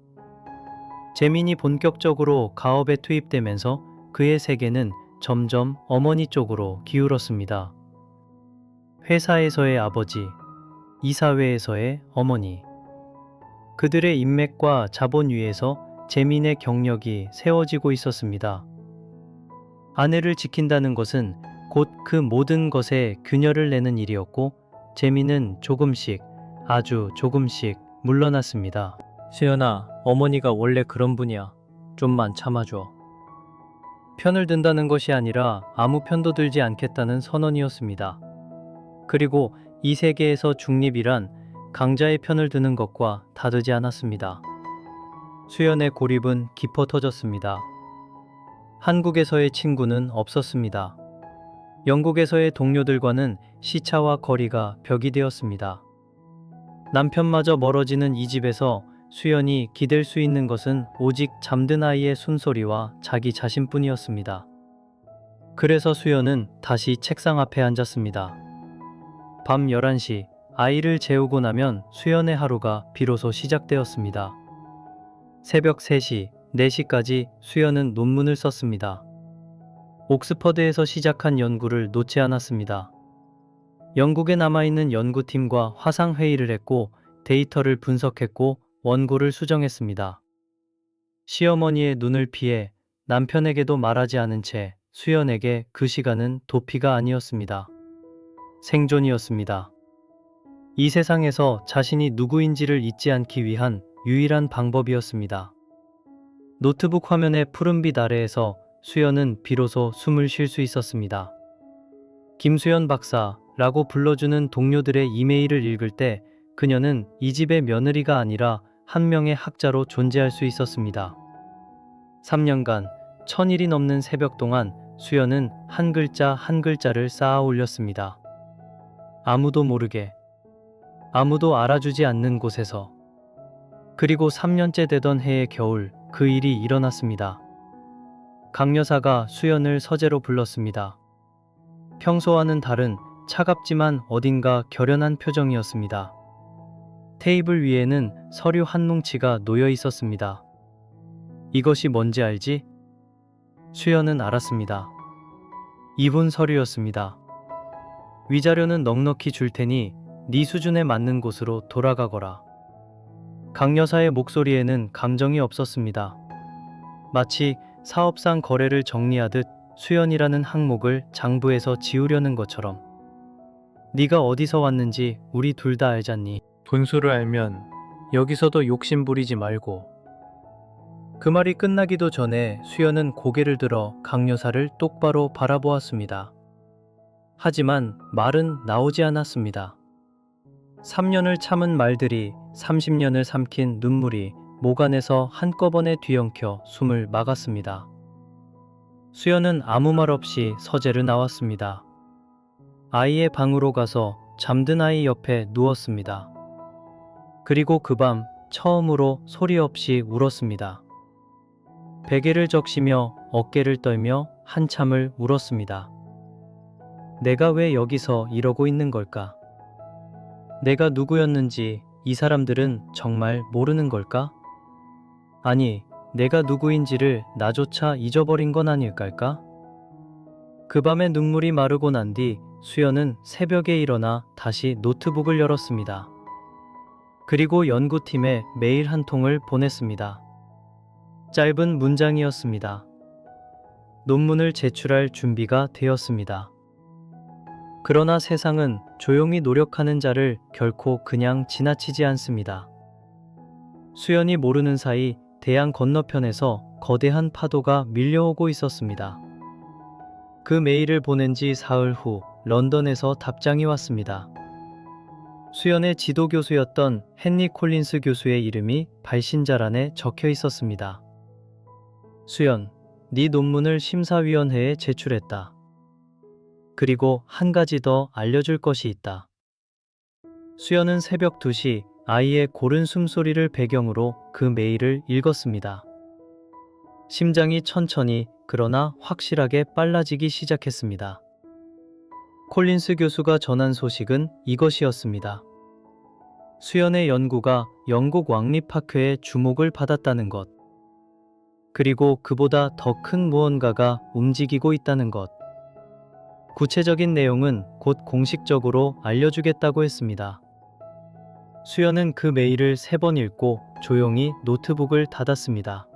재민이 본격적으로 가업에 투입되면서 그의 세계는 점점 어머니 쪽으로 기울었습니다. 회사에서의 아버지, 이사회에서의 어머니. 그들의 인맥과 자본 위에서 재민의 경력이 세워지고 있었습니다. 아내를 지킨다는 것은 곧 그 모든 것에 균열을 내는 일이었고 재민은 조금씩, 아주 조금씩 물러났습니다. 수연아, 어머니가 원래 그런 분이야. 좀만 참아줘. 편을 든다는 것이 아니라 아무 편도 들지 않겠다는 선언이었습니다. 그리고 이 세계에서 중립이란 강자의 편을 드는 것과 다르지 않았습니다. 수연의 고립은 깊어 터졌습니다. 한국에서의 친구는 없었습니다. 영국에서의 동료들과는 시차와 거리가 벽이 되었습니다. 남편마저 멀어지는 이 집에서 수연이 기댈 수 있는 것은 오직 잠든 아이의 숨소리와 자기 자신뿐이었습니다. 그래서 수연은 다시 책상 앞에 앉았습니다. 밤 11시, 아이를 재우고 나면 수연의 하루가 비로소 시작되었습니다. 새벽 3시, 4시까지 수연은 논문을 썼습니다. 옥스퍼드에서 시작한 연구를 놓지 않았습니다. 영국에 남아있는 연구팀과 화상회의를 했고 데이터를 분석했고 원고를 수정했습니다. 시어머니의 눈을 피해 남편에게도 말하지 않은 채 수연에게 그 시간은 도피가 아니었습니다. 생존이었습니다. 이 세상에서 자신이 누구인지를 잊지 않기 위한 유일한 방법이었습니다. 노트북 화면의 푸른빛 아래에서 수연은 비로소 숨을 쉴 수 있었습니다. 김수연 박사라고 불러주는 동료들의 이메일을 읽을 때 그녀는 이 집의 며느리가 아니라 한 명의 학자로 존재할 수 있었습니다. 3년간 1000일이 넘는 새벽 동안 수연은 한 글자 한 글자를 쌓아 올렸습니다. 아무도 모르게, 아무도 알아주지 않는 곳에서. 그리고 3년째 되던 해의 겨울 그 일이 일어났습니다. 강 여사가 수연을 서재로 불렀습니다. 평소와는 다른 차갑지만 어딘가 결연한 표정이었습니다. 테이블 위에는 서류 한 뭉치가 놓여 있었습니다. 이것이 뭔지 알지? 수연은 알았습니다. 이분 서류였습니다. 위자료는 넉넉히 줄 테니 네 수준에 맞는 곳으로 돌아가거라. 강 여사의 목소리에는 감정이 없었습니다. 마치 사업상 거래를 정리하듯 수연이라는 항목을 장부에서 지우려는 것처럼. 네가 어디서 왔는지 우리 둘 다 알잖니. 분수를 알면 여기서도 욕심 부리지 말고. 그 말이 끝나기도 전에 수연은 고개를 들어 강 여사를 똑바로 바라보았습니다. 하지만 말은 나오지 않았습니다. 3년을 참은 말들이 30년을 삼킨 눈물이 목 안에서 한꺼번에 뒤엉켜 숨을 막았습니다. 수연은 아무 말 없이 서재를 나왔습니다. 아이의 방으로 가서 잠든 아이 옆에 누웠습니다. 그리고 그 밤 처음으로 소리 없이 울었습니다. 베개를 적시며 어깨를 떨며 한참을 울었습니다. 내가 왜 여기서 이러고 있는 걸까? 내가 누구였는지 이 사람들은 정말 모르는 걸까? 아니, 내가 누구인지를 나조차 잊어버린 건 아닐까? 그 밤에 눈물이 마르고 난 뒤 수연은 새벽에 일어나 다시 노트북을 열었습니다. 그리고 연구팀에 메일 한 통을 보냈습니다. 짧은 문장이었습니다. 논문을 제출할 준비가 되었습니다. 그러나 세상은 조용히 노력하는 자를 결코 그냥 지나치지 않습니다. 수연이 모르는 사이 대양 건너편에서 거대한 파도가 밀려오고 있었습니다. 그 메일을 보낸 지 사흘 후 런던에서 답장이 왔습니다. 수연의 지도 교수였던 헨리 콜린스 교수의 이름이 발신자란에 적혀 있었습니다. 수연, 네 논문을 심사위원회에 제출했다. 그리고 한 가지 더 알려줄 것이 있다. 수연은 새벽 2시 아이의 고른 숨소리를 배경으로 그 메일을 읽었습니다. 심장이 천천히 그러나 확실하게 빨라지기 시작했습니다. 콜린스 교수가 전한 소식은 이것이었습니다. 수연의 연구가 영국 왕립학회의 주목을 받았다는 것. 그리고 그보다 더 큰 무언가가 움직이고 있다는 것. 구체적인 내용은 곧 공식적으로 알려주겠다고 했습니다. 수연은 그 메일을 3번 읽고 조용히 노트북을 닫았습니다.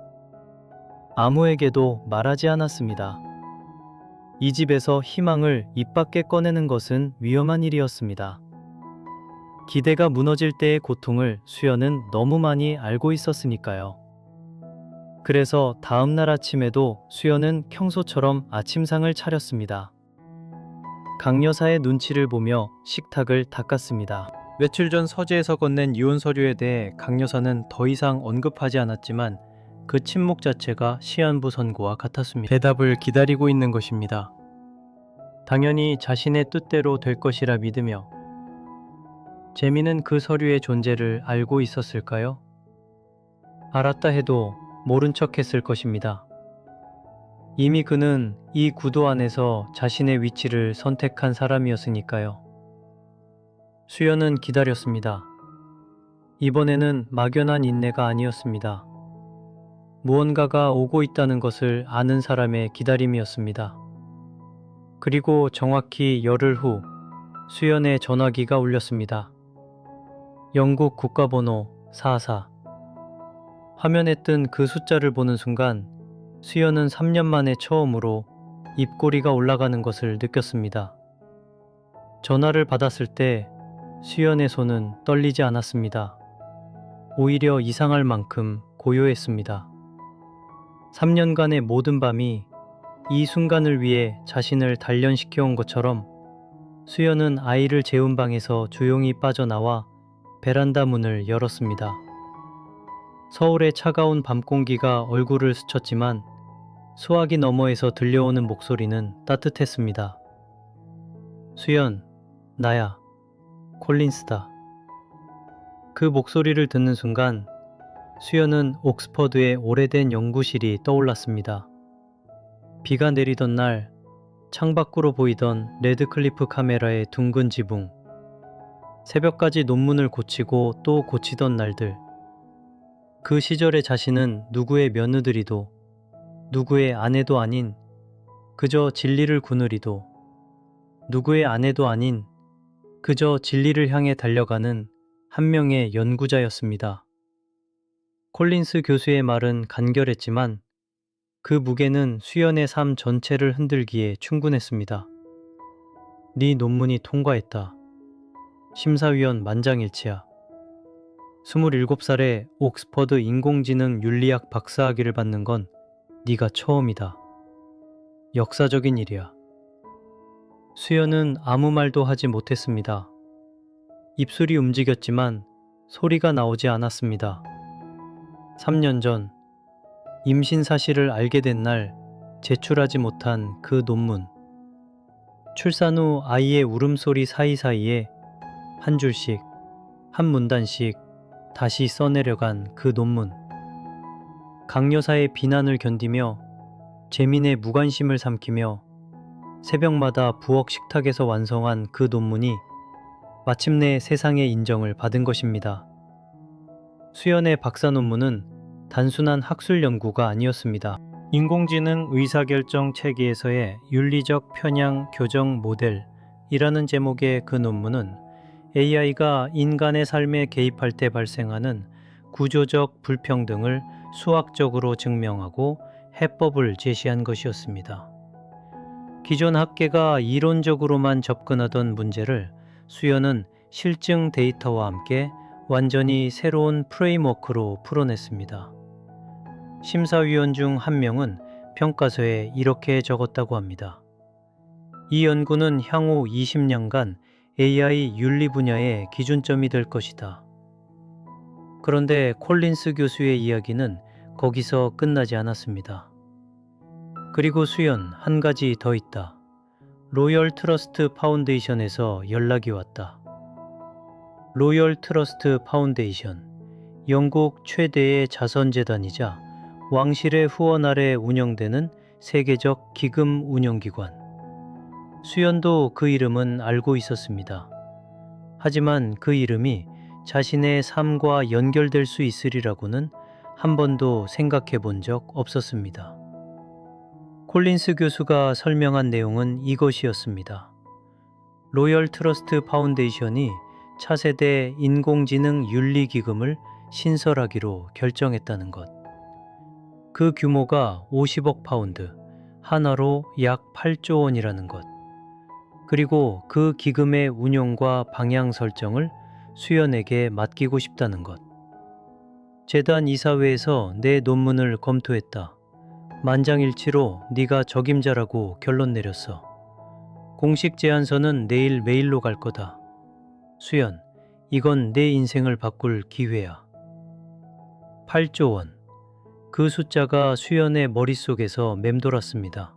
아무에게도 말하지 않았습니다. 이 집에서 희망을 입 밖에 꺼내는 것은 위험한 일이었습니다. 기대가 무너질 때의 고통을 수연은 너무 많이 알고 있었으니까요. 그래서 다음 날 아침에도 수연은 평소처럼 아침상을 차렸습니다. 강 여사의 눈치를 보며 식탁을 닦았습니다. 며칠 전 서재에서 건넨 이혼 서류에 대해 강 여사는 더 이상 언급하지 않았지만 그 침묵 자체가 시한부 선고와 같았습니다. 대답을 기다리고 있는 것입니다. 당연히 자신의 뜻대로 될 것이라 믿으며. 재미는 그 서류의 존재를 알고 있었을까요? 알았다 해도 모른 척 했을 것입니다. 이미 그는 이 구도 안에서 자신의 위치를 선택한 사람이었으니까요. 수연은 기다렸습니다. 이번에는 막연한 인내가 아니었습니다. 무언가가 오고 있다는 것을 아는 사람의 기다림이었습니다. 그리고 정확히 열흘 후 수연의 전화기가 울렸습니다. 영국 국가번호 44. 화면에 뜬 그 숫자를 보는 순간 수연은 3년 만에 처음으로 입꼬리가 올라가는 것을 느꼈습니다. 전화를 받았을 때 수연의 손은 떨리지 않았습니다. 오히려 이상할 만큼 고요했습니다. 3년간의 모든 밤이 이 순간을 위해 자신을 단련시켜온 것처럼 수연은 아이를 재운 방에서 조용히 빠져나와 베란다 문을 열었습니다. 서울의 차가운 밤 공기가 얼굴을 스쳤지만 소화기 너머에서 들려오는 목소리는 따뜻했습니다. 수연, 나야. 콜린스다. 그 목소리를 듣는 순간 수연은 옥스퍼드의 오래된 연구실이 떠올랐습니다. 비가 내리던 날 창밖으로 보이던 레드클리프 카메라의 둥근 지붕, 새벽까지 논문을 고치고 또 고치던 날들. 그 시절의 자신은 누구의 며느리도 누구의 아내도 아닌 그저 진리를 구누리도 누구의 아내도 아닌 그저 진리를 향해 달려가는 한 명의 연구자였습니다. 콜린스 교수의 말은 간결했지만 그 무게는 수연의 삶 전체를 흔들기에 충분했습니다. 네 논문이 통과했다. 심사위원 만장일치야. 27살에 옥스퍼드 인공지능 윤리학 박사학위를 받는 건 네가 처음이다. 역사적인 일이야. 수연은 아무 말도 하지 못했습니다. 입술이 움직였지만 소리가 나오지 않았습니다. 3년 전 임신 사실을 알게 된 날 제출하지 못한 그 논문. 출산 후 아이의 울음소리 사이사이에 한 줄씩, 한 문단씩 다시 써내려간 그 논문. 강 여사의 비난을 견디며 재민의 무관심을 삼키며 새벽마다 부엌 식탁에서 완성한 그 논문이 마침내 세상의 인정을 받은 것입니다. 수연의 박사 논문은 단순한 학술 연구가 아니었습니다. 인공지능 의사결정 체계에서의 윤리적 편향 교정 모델이라는 제목의 그 논문은 AI가 인간의 삶에 개입할 때 발생하는 구조적 불평등을 수학적으로 증명하고 해법을 제시한 것이었습니다. 기존 학계가 이론적으로만 접근하던 문제를 수연은 실증 데이터와 함께 완전히 새로운 프레임워크로 풀어냈습니다. 심사위원 중 한 명은 평가서에 이렇게 적었다고 합니다. 이 연구는 향후 20년간 AI 윤리 분야의 기준점이 될 것이다. 그런데 콜린스 교수의 이야기는 거기서 끝나지 않았습니다. 그리고 수연, 한 가지 더 있다. 로열 트러스트 파운데이션에서 연락이 왔다. 로열 트러스트 파운데이션, 영국 최대의 자선재단이자 왕실의 후원 아래 운영되는 세계적 기금 운영기관. 수연도 그 이름은 알고 있었습니다. 하지만 그 이름이 자신의 삶과 연결될 수 있으리라고는 한 번도 생각해 본 적 없었습니다. 콜린스 교수가 설명한 내용은 이것이었습니다. 로열 트러스트 파운데이션이 차세대 인공지능 윤리기금을 신설하기로 결정했다는 것. 그 규모가 50억 파운드, 하나로 약 8조 원이라는 것. 그리고 그 기금의 운용과 방향 설정을 수연에게 맡기고 싶다는 것. 재단 이사회에서 내 논문을 검토했다. 만장일치로 네가 적임자라고 결론 내렸어. 공식 제안서는 내일 메일로 갈 거다. 수연, 이건 내 인생을 바꿀 기회야. 8조 원. 그 숫자가 수연의 머릿속에서 맴돌았습니다.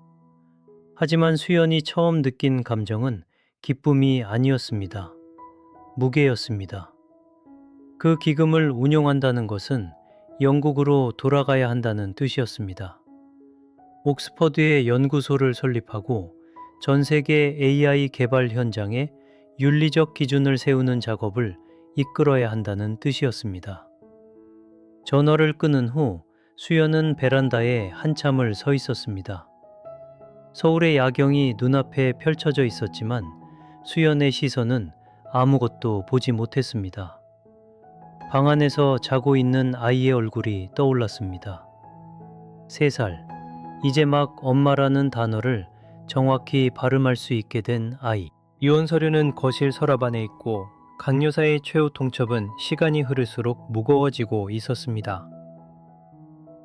하지만 수연이 처음 느낀 감정은 기쁨이 아니었습니다. 무게였습니다. 그 기금을 운용한다는 것은 영국으로 돌아가야 한다는 뜻이었습니다. 옥스퍼드의 연구소를 설립하고 전 세계 AI 개발 현장에 윤리적 기준을 세우는 작업을 이끌어야 한다는 뜻이었습니다. 전화를 끊은 후 수연은 베란다에 한참을 서 있었습니다. 서울의 야경이 눈앞에 펼쳐져 있었지만 수연의 시선은 아무것도 보지 못했습니다. 방 안에서 자고 있는 아이의 얼굴이 떠올랐습니다. 3살, 이제 막 엄마라는 단어를 정확히 발음할 수 있게 된 아이. 이혼 서류는 거실 서랍 안에 있고 강 여사의 최후 통첩은 시간이 흐를수록 무거워지고 있었습니다.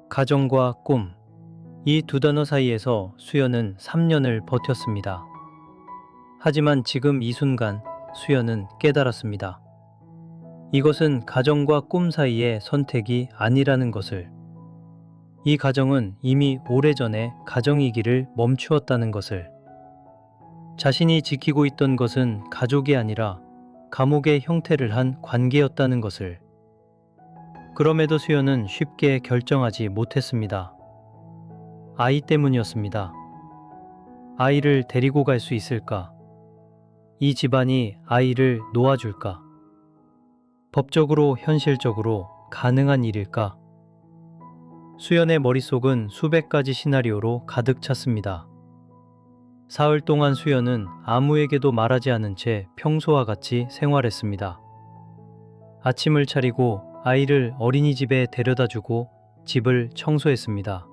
가정과 꿈, 이 두 단어 사이에서 수연은 3년을 버텼습니다. 하지만 지금 이 순간 수연은 깨달았습니다. 이것은 가정과 꿈 사이의 선택이 아니라는 것을. 이 가정은 이미 오래전에 가정이기를 멈추었다는 것을. 자신이 지키고 있던 것은 가족이 아니라 감옥의 형태를 한 관계였다는 것을. 그럼에도 수연은 쉽게 결정하지 못했습니다. 아이 때문이었습니다. 아이를 데리고 갈 수 있을까? 이 집안이 아이를 놓아줄까? 법적으로 현실적으로 가능한 일일까? 수연의 머릿속은 수백 가지 시나리오로 가득 찼습니다. 사흘 동안 수연은 아무에게도 말하지 않은 채 평소와 같이 생활했습니다. 아침을 차리고 아이를 어린이집에 데려다주고 집을 청소했습니다.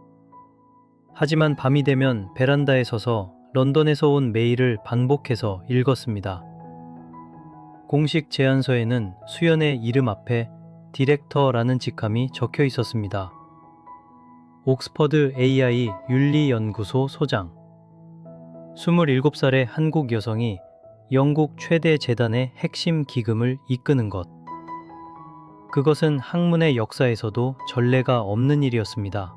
하지만 밤이 되면 베란다에 서서 런던에서 온 메일을 반복해서 읽었습니다. 공식 제안서에는 수연의 이름 앞에 디렉터라는 직함이 적혀 있었습니다. 옥스퍼드 AI 윤리연구소 소장. 27살의 한국 여성이 영국 최대 재단의 핵심 기금을 이끄는 것. 그것은 학문의 역사에서도 전례가 없는 일이었습니다.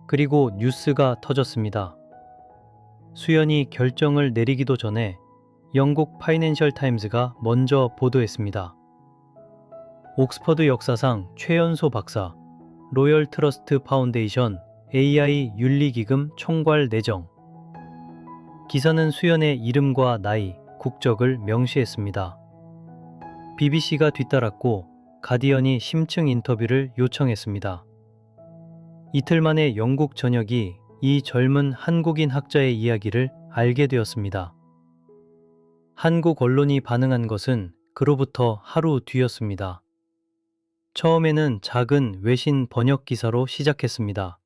그리고 뉴스가 터졌습니다. 수연이 결정을 내리기도 전에 영국 파이낸셜 타임즈가 먼저 보도했습니다. 옥스퍼드 역사상 최연소 박사, 로열 트러스트 파운데이션 AI 윤리기금 총괄 내정. 기사는 수연의 이름과 나이, 국적을 명시했습니다. BBC가 뒤따랐고 가디언이 심층 인터뷰를 요청했습니다. 이틀 만에 영국 전역이 이 젊은 한국인 학자의 이야기를 알게 되었습니다. 한국 언론이 반응한 것은 그로부터 하루 뒤였습니다. 처음에는 작은 외신 번역 기사로 시작했습니다.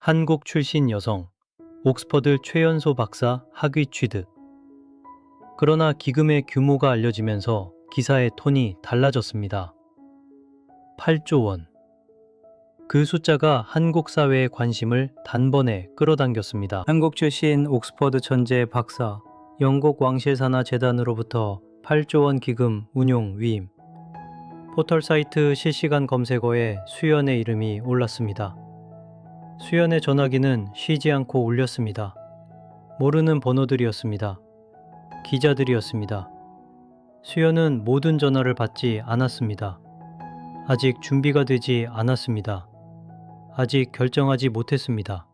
한국 출신 여성, 옥스퍼드 최연소 박사 학위 취득. 그러나 기금의 규모가 알려지면서 기사의 톤이 달라졌습니다. 8조 원. 그 숫자가 한국 사회의 관심을 단번에 끌어당겼습니다. 한국 출신 옥스퍼드 천재 박사, 영국 왕실산하 재단으로부터 8조 원 기금 운용 위임. 포털 사이트 실시간 검색어에 수연의 이름이 올랐습니다. 수연의 전화기는 쉬지 않고 울렸습니다. 모르는 번호들이었습니다. 기자들이었습니다. 수연은 모든 전화를 받지 않았습니다. 아직 준비가 되지 않았습니다. 아직 결정하지 못했습니다.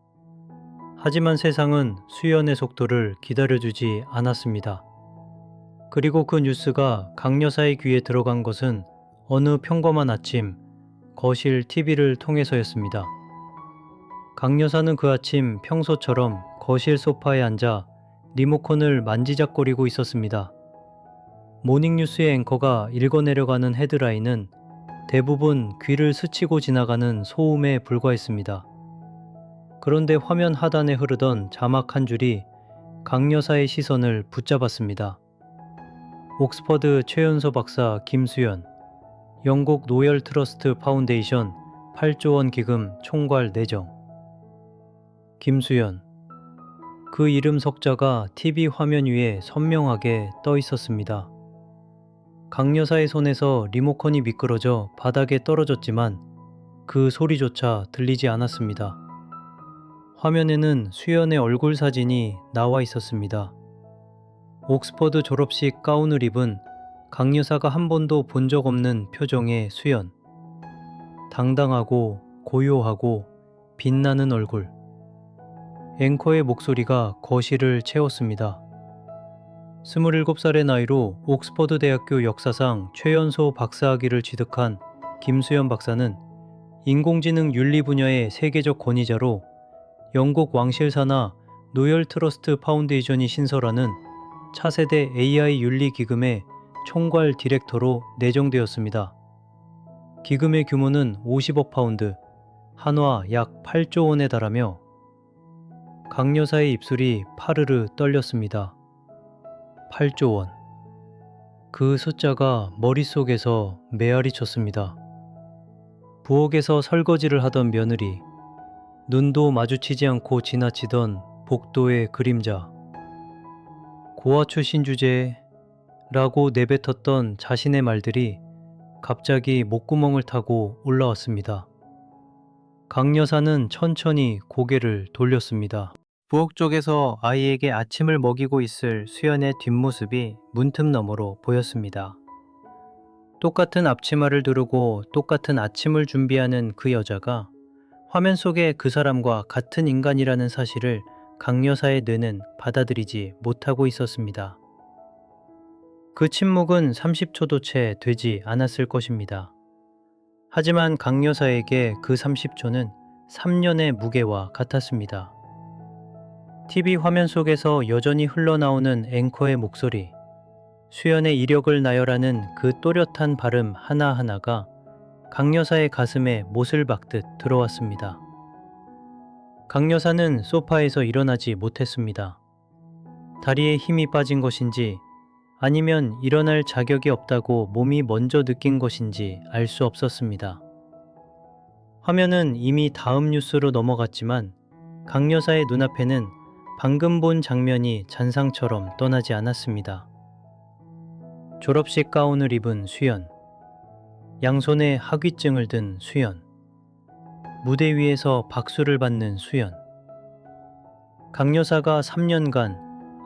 하지만 세상은 수연의 속도를 기다려주지 않았습니다. 그리고 그 뉴스가 강 여사의 귀에 들어간 것은 어느 평범한 아침 거실 TV를 통해서였습니다. 강 여사는 그 아침 평소처럼 거실 소파에 앉아 리모컨을 만지작거리고 있었습니다. 모닝뉴스의 앵커가 읽어내려가는 헤드라인은 대부분 귀를 스치고 지나가는 소음에 불과했습니다. 그런데 화면 하단에 흐르던 자막 한 줄이 강 여사의 시선을 붙잡았습니다. 옥스퍼드 최연소 박사 김수연, 영국 노열 트러스트 파운데이션 8조 원 기금 총괄 내정. 김수연. 그 이름 석자가 TV 화면 위에 선명하게 떠 있었습니다. 강 여사의 손에서 리모컨이 미끄러져 바닥에 떨어졌지만 그 소리조차 들리지 않았습니다. 화면에는 수연의 얼굴 사진이 나와 있었습니다. 옥스퍼드 졸업식 가운을 입은 강 여사가 한 번도 본 적 없는 표정의 수연. 당당하고 고요하고 빛나는 얼굴. 앵커의 목소리가 거실을 채웠습니다. 27살의 나이로 옥스퍼드 대학교 역사상 최연소 박사학위를 취득한 김수연 박사는 인공지능 윤리 분야의 세계적 권위자로 영국 왕실산하 노열 트러스트 파운데이션이 신설하는 차세대 AI 윤리 기금의 총괄 디렉터로 내정되었습니다. 기금의 규모는 50억 파운드, 한화 약 8조 원에 달하며 강 여사의 입술이 파르르 떨렸습니다. 8조 원. 그 숫자가 머릿속에서 메아리 쳤습니다. 부엌에서 설거지를 하던 며느리, 눈도 마주치지 않고 지나치던 복도의 그림자, 고아 출신 주제라고 내뱉었던 자신의 말들이 갑자기 목구멍을 타고 올라왔습니다. 강 여사는 천천히 고개를 돌렸습니다. 부엌 쪽에서 아이에게 아침을 먹이고 있을 수연의 뒷모습이 문틈 너머로 보였습니다. 똑같은 앞치마를 두르고 똑같은 아침을 준비하는 그 여자가 화면 속의 그 사람과 같은 인간이라는 사실을 강 여사의 뇌는 받아들이지 못하고 있었습니다. 그 침묵은 30초도 채 되지 않았을 것입니다. 하지만 강 여사에게 그 30초는 3년의 무게와 같았습니다. TV 화면 속에서 여전히 흘러나오는 앵커의 목소리, 수연의 이력을 나열하는 그 또렷한 발음 하나하나가 강 여사의 가슴에 못을 박듯 들어왔습니다. 강 여사는 소파에서 일어나지 못했습니다. 다리에 힘이 빠진 것인지 아니면 일어날 자격이 없다고 몸이 먼저 느낀 것인지 알 수 없었습니다. 화면은 이미 다음 뉴스로 넘어갔지만 강 여사의 눈앞에는 방금 본 장면이 잔상처럼 떠나지 않았습니다. 졸업식 가운을 입은 수연, 양손에 학위증을 든 수연, 무대 위에서 박수를 받는 수연. 강 여사가 3년간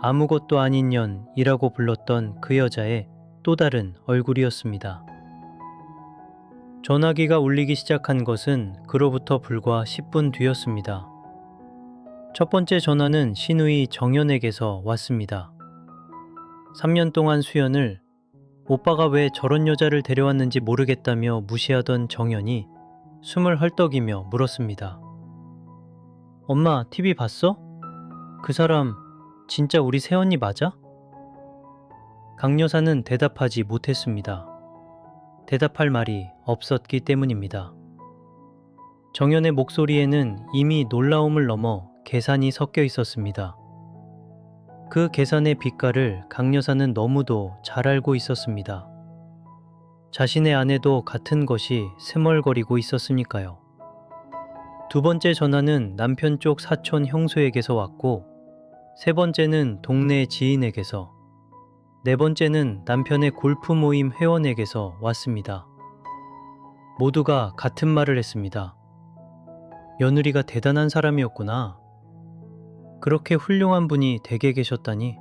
아무것도 아닌 년이라고 불렀던 그 여자의 또 다른 얼굴이었습니다. 전화기가 울리기 시작한 것은 그로부터 불과 10분 뒤였습니다. 첫 번째 전화는 시누이 정연에게서 왔습니다. 3년 동안 수연을 오빠가 왜 저런 여자를 데려왔는지 모르겠다며 무시하던 정연이 숨을 헐떡이며 물었습니다. 엄마, TV 봤어? 그 사람 진짜 우리 새언니 맞아? 강 여사는 대답하지 못했습니다. 대답할 말이 없었기 때문입니다. 정연의 목소리에는 이미 놀라움을 넘어 계산이 섞여 있었습니다. 그 계산의 빛깔을 강 여사는 너무도 잘 알고 있었습니다. 자신의 아내도 같은 것이 스멀거리고 있었으니까요. 두 번째 전화는 남편 쪽 사촌 형수에게서 왔고, 세 번째는 동네 지인에게서, 네 번째는 남편의 골프 모임 회원에게서 왔습니다. 모두가 같은 말을 했습니다. 며느리가 대단한 사람이었구나. 그렇게 훌륭한 분이 댁에 계셨다니.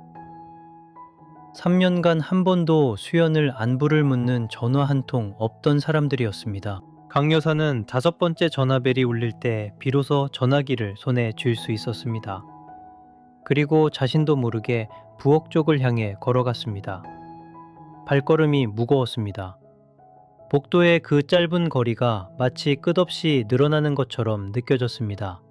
3년간 한 번도 수연을 안부를 묻는 전화 한 통 없던 사람들이었습니다. 강 여사는 5번째 전화벨이 울릴 때 비로소 전화기를 손에 쥘 수 있었습니다. 그리고 자신도 모르게 부엌 쪽을 향해 걸어갔습니다. 발걸음이 무거웠습니다. 복도의 그 짧은 거리가 마치 끝없이 늘어나는 것처럼 느껴졌습니다.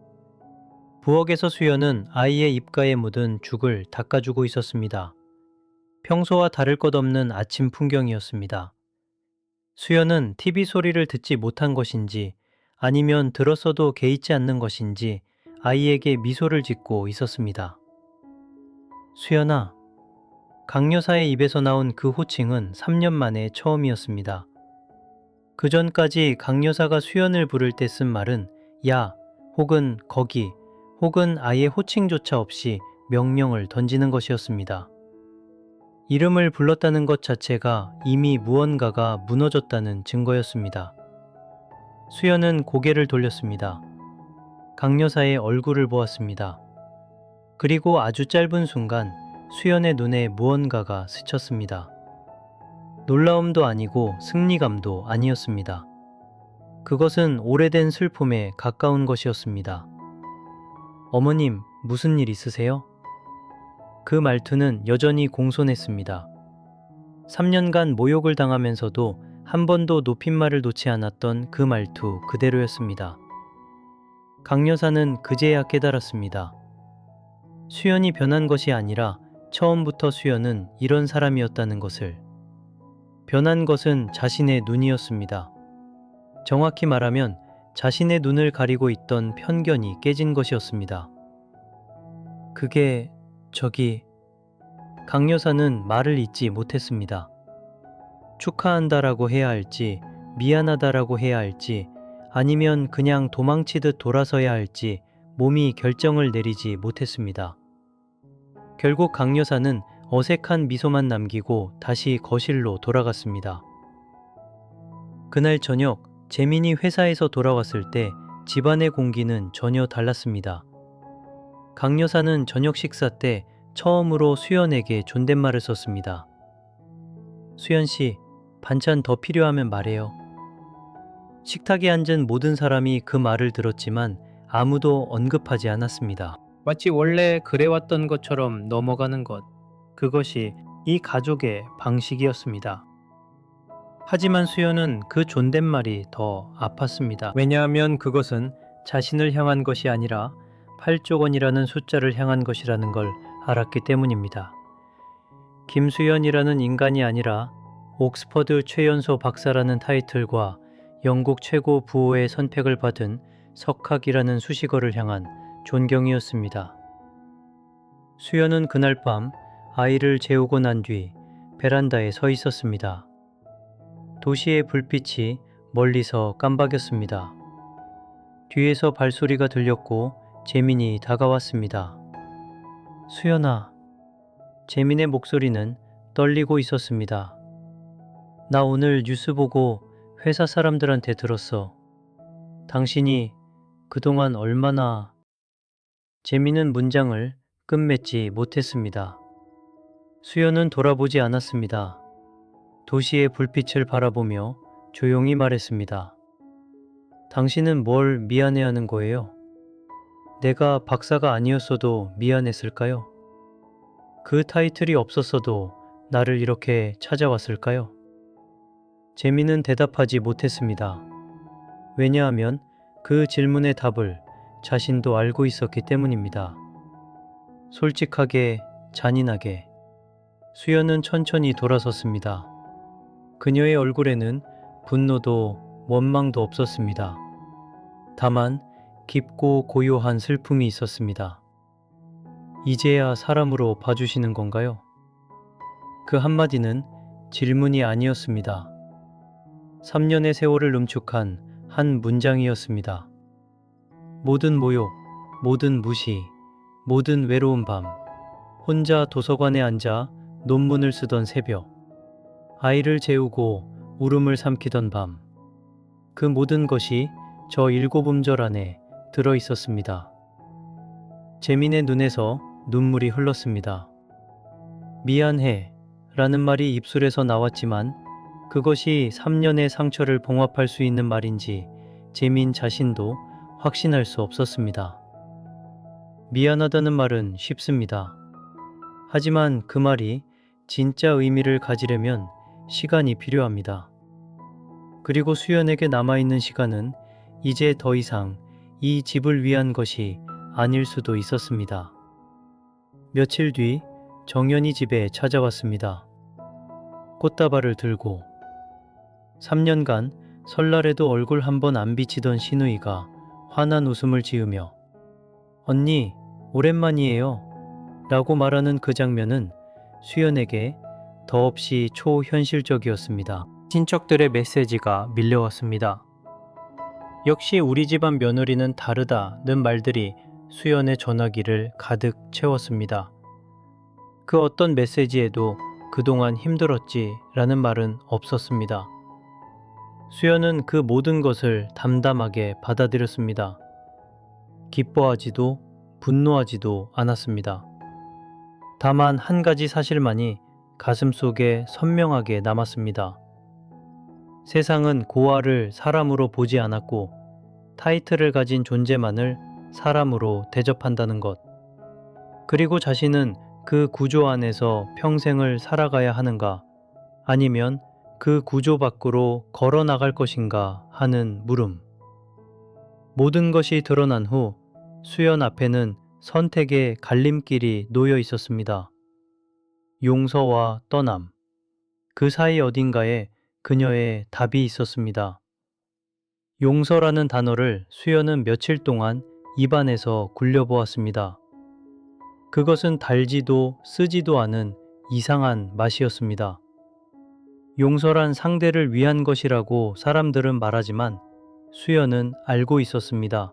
부엌에서 수연은 아이의 입가에 묻은 죽을 닦아주고 있었습니다. 평소와 다를 것 없는 아침 풍경이었습니다. 수연은 TV 소리를 듣지 못한 것인지 아니면 들었어도 개의치 않는 것인지 아이에게 미소를 짓고 있었습니다. 수연아. 강 여사의 입에서 나온 그 호칭은 3년 만에 처음이었습니다. 그 전까지 강 여사가 수연을 부를 때 쓴 말은 야, 혹은 거기, 혹은 아예 호칭조차 없이 명령을 던지는 것이었습니다. 이름을 불렀다는 것 자체가 이미 무언가가 무너졌다는 증거였습니다. 수연은 고개를 돌렸습니다. 강 여사의 얼굴을 보았습니다. 그리고 아주 짧은 순간 수연의 눈에 무언가가 스쳤습니다. 놀라움도 아니고 승리감도 아니었습니다. 그것은 오래된 슬픔에 가까운 것이었습니다. 어머님, 무슨 일 있으세요? 그 말투는 여전히 공손했습니다. 3년간 모욕을 당하면서도 한 번도 높임말을 놓지 않았던 그 말투 그대로였습니다. 강 여사는 그제야 깨달았습니다. 수연이 변한 것이 아니라 처음부터 수연은 이런 사람이었다는 것을. 변한 것은 자신의 눈이었습니다. 정확히 말하면 자신의 눈을 가리고 있던 편견이 깨진 것이었습니다. 그게 저기... 강 여사는 말을 잇지 못했습니다. 축하한다라고 해야 할지, 미안하다라고 해야 할지, 아니면 그냥 도망치듯 돌아서야 할지 몸이 결정을 내리지 못했습니다. 결국 강 여사는 어색한 미소만 남기고 다시 거실로 돌아갔습니다. 그날 저녁 재민이 회사에서 돌아왔을 때 집안의 공기는 전혀 달랐습니다. 강 여사는 저녁 식사 때 처음으로 수연에게 존댓말을 썼습니다. 수연 씨, 반찬 더 필요하면 말해요. 식탁에 앉은 모든 사람이 그 말을 들었지만 아무도 언급하지 않았습니다. 마치 원래 그래왔던 것처럼 넘어가는 것. 그것이 이 가족의 방식이었습니다. 하지만 수연은 그 존댓말이 더 아팠습니다. 왜냐하면 그것은 자신을 향한 것이 아니라 8조 원이라는 숫자를 향한 것이라는 걸 알았기 때문입니다. 김수연이라는 인간이 아니라 옥스퍼드 최연소 박사라는 타이틀과 영국 최고 부호의 선택을 받은 석학이라는 수식어를 향한 존경이었습니다. 수연은 그날 밤 아이를 재우고 난 뒤 베란다에 서 있었습니다. 도시의 불빛이 멀리서 깜박였습니다. 뒤에서 발소리가 들렸고 재민이 다가왔습니다. 수연아. 재민의 목소리는 떨리고 있었습니다. 나 오늘 뉴스 보고 회사 사람들한테 들었어. 당신이 그동안 얼마나... 재민은 문장을 끝맺지 못했습니다. 수연은 돌아보지 않았습니다. 도시의 불빛을 바라보며 조용히 말했습니다. 당신은 뭘 미안해하는 거예요? 내가 박사가 아니었어도 미안했을까요? 그 타이틀이 없었어도 나를 이렇게 찾아왔을까요? 재민은 대답하지 못했습니다. 왜냐하면 그 질문의 답을 자신도 알고 있었기 때문입니다. 솔직하게, 잔인하게. 수연은 천천히 돌아섰습니다. 그녀의 얼굴에는 분노도 원망도 없었습니다. 다만 깊고 고요한 슬픔이 있었습니다. 이제야 사람으로 봐주시는 건가요? 그 한마디는 질문이 아니었습니다. 3년의 세월을 음축한 한 문장이었습니다. 모든 모욕, 모든 무시, 모든 외로운 밤, 혼자 도서관에 앉아 논문을 쓰던 새벽, 아이를 재우고 울음을 삼키던 밤, 그 모든 것이 저 7음절 안에 들어 있었습니다. 재민의 눈에서 눈물이 흘렀습니다. 미안해 라는 말이 입술에서 나왔지만 그것이 3년의 상처를 봉합할 수 있는 말인지 재민 자신도 확신할 수 없었습니다. 미안하다는 말은 쉽습니다. 하지만 그 말이 진짜 의미를 가지려면 시간이 필요합니다. 그리고 수연에게 남아있는 시간은 이제 더 이상 이 집을 위한 것이 아닐 수도 있었습니다. 며칠 뒤 정연이 집에 찾아왔습니다. 꽃다발을 들고 3년간 설날에도 얼굴 한 번 안 비치던 신우이가 환한 웃음을 지으며 언니, 오랜만이에요 라고 말하는 그 장면은 수연에게 더없이 초현실적이었습니다. 친척들의 메시지가 밀려왔습니다. 역시 우리 집안 며느리는 다르다는 말들이 수연의 전화기를 가득 채웠습니다. 그 어떤 메시지에도 그동안 힘들었지 라는 말은 없었습니다. 수연은 그 모든 것을 담담하게 받아들였습니다. 기뻐하지도 분노하지도 않았습니다. 다만 한 가지 사실만이 가슴속에 선명하게 남았습니다. 세상은 고아를 사람으로 보지 않았고 타이틀을 가진 존재만을 사람으로 대접한다는 것. 그리고 자신은 그 구조 안에서 평생을 살아가야 하는가 아니면 그 구조 밖으로 걸어 나갈 것인가 하는 물음. 모든 것이 드러난 후 수연 앞에는 선택의 갈림길이 놓여 있었습니다. 용서와 떠남. 그 사이 어딘가에 그녀의 답이 있었습니다. 용서라는 단어를 수연은 며칠 동안 입안에서 굴려보았습니다. 그것은 달지도 쓰지도 않은 이상한 맛이었습니다. 용서란 상대를 위한 것이라고 사람들은 말하지만 수연은 알고 있었습니다.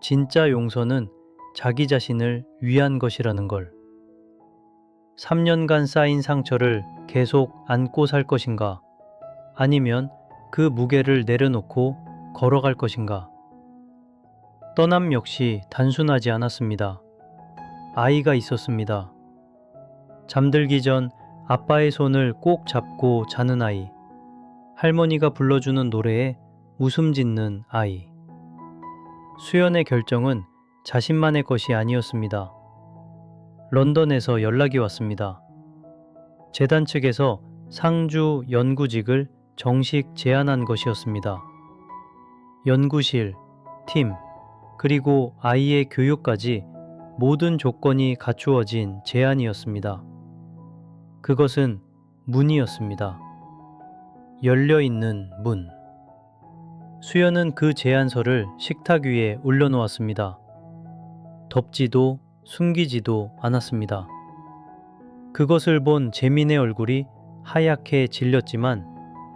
진짜 용서는 자기 자신을 위한 것이라는 걸. 3년간 쌓인 상처를 계속 안고 살 것인가? 아니면 그 무게를 내려놓고 걸어갈 것인가? 떠남 역시 단순하지 않았습니다. 아이가 있었습니다. 잠들기 전 아빠의 손을 꼭 잡고 자는 아이. 할머니가 불러주는 노래에 웃음 짓는 아이. 수연의 결정은 자신만의 것이 아니었습니다. 런던에서 연락이 왔습니다. 재단 측에서 상주 연구직을 정식 제안한 것이었습니다. 연구실, 팀, 그리고 아이의 교육까지 모든 조건이 갖추어진 제안이었습니다. 그것은 문이었습니다. 열려있는 문. 수연은 그 제안서를 식탁 위에 올려놓았습니다. 덮지도 숨기지도 않았습니다. 그것을 본 재민의 얼굴이 하얗게 질렸지만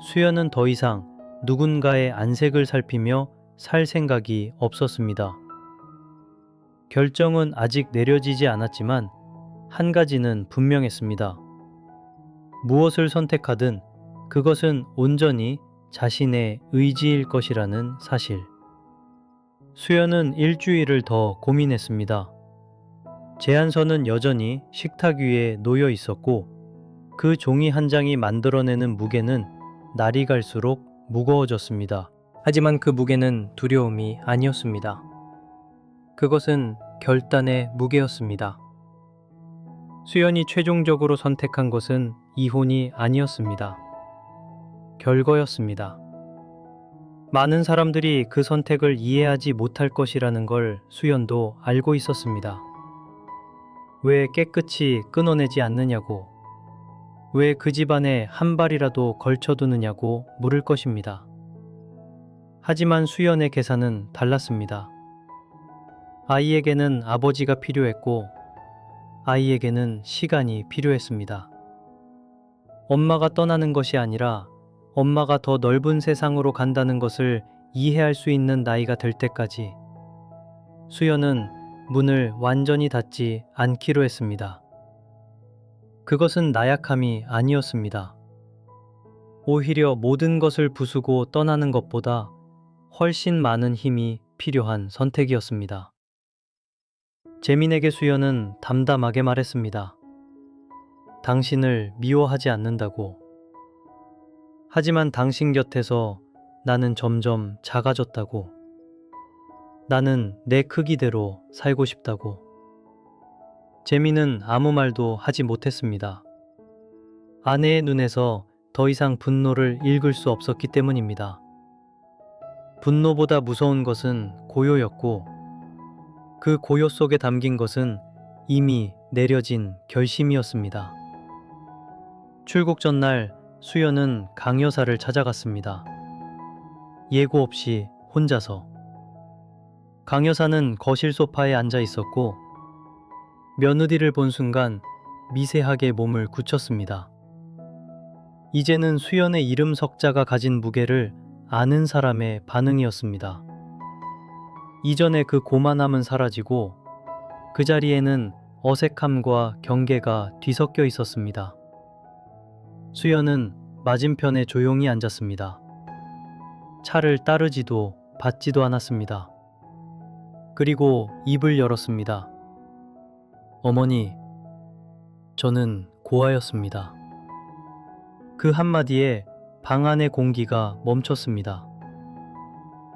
수연은 더 이상 누군가의 안색을 살피며 살 생각이 없었습니다. 결정은 아직 내려지지 않았지만 한 가지는 분명했습니다. 무엇을 선택하든 그것은 온전히 자신의 의지일 것이라는 사실. 수연은 일주일을 더 고민했습니다. 제안서는 여전히 식탁 위에 놓여 있었고 그 종이 한 장이 만들어내는 무게는 날이 갈수록 무거워졌습니다. 하지만 그 무게는 두려움이 아니었습니다. 그것은 결단의 무게였습니다. 수연이 최종적으로 선택한 것은 이혼이 아니었습니다. 결거였습니다. 많은 사람들이 그 선택을 이해하지 못할 것이라는 걸 수연도 알고 있었습니다. 왜 깨끗이 끊어내지 않느냐고, 왜 그 집안에 한 발이라도 걸쳐두느냐고 물을 것입니다. 하지만 수연의 계산은 달랐습니다. 아이에게는 아버지가 필요했고 아이에게는 시간이 필요했습니다. 엄마가 떠나는 것이 아니라 엄마가 더 넓은 세상으로 간다는 것을 이해할 수 있는 나이가 될 때까지 수연은 문을 완전히 닫지 않기로 했습니다. 그것은 나약함이 아니었습니다. 오히려 모든 것을 부수고 떠나는 것보다 훨씬 많은 힘이 필요한 선택이었습니다. 재민에게 수연은 담담하게 말했습니다. 당신을 미워하지 않는다고. 하지만 당신 곁에서 나는 점점 작아졌다고. 나는 내 크기대로 살고 싶다고. 재민은 아무 말도 하지 못했습니다. 아내의 눈에서 더 이상 분노를 읽을 수 없었기 때문입니다. 분노보다 무서운 것은 고요였고 그 고요 속에 담긴 것은 이미 내려진 결심이었습니다. 출국 전날 수연은 강 여사를 찾아갔습니다. 예고 없이 혼자서. 강 여사는 거실 소파에 앉아 있었고 며느리를 본 순간 미세하게 몸을 굳혔습니다. 이제는 수연의 이름 석자가 가진 무게를 아는 사람의 반응이었습니다. 이전의 그 고만함은 사라지고 그 자리에는 어색함과 경계가 뒤섞여 있었습니다. 수연은 맞은편에 조용히 앉았습니다. 차를 따르지도 받지도 않았습니다. 그리고 입을 열었습니다. 어머니, 저는 고아였습니다. 그 한마디에 방 안의 공기가 멈췄습니다.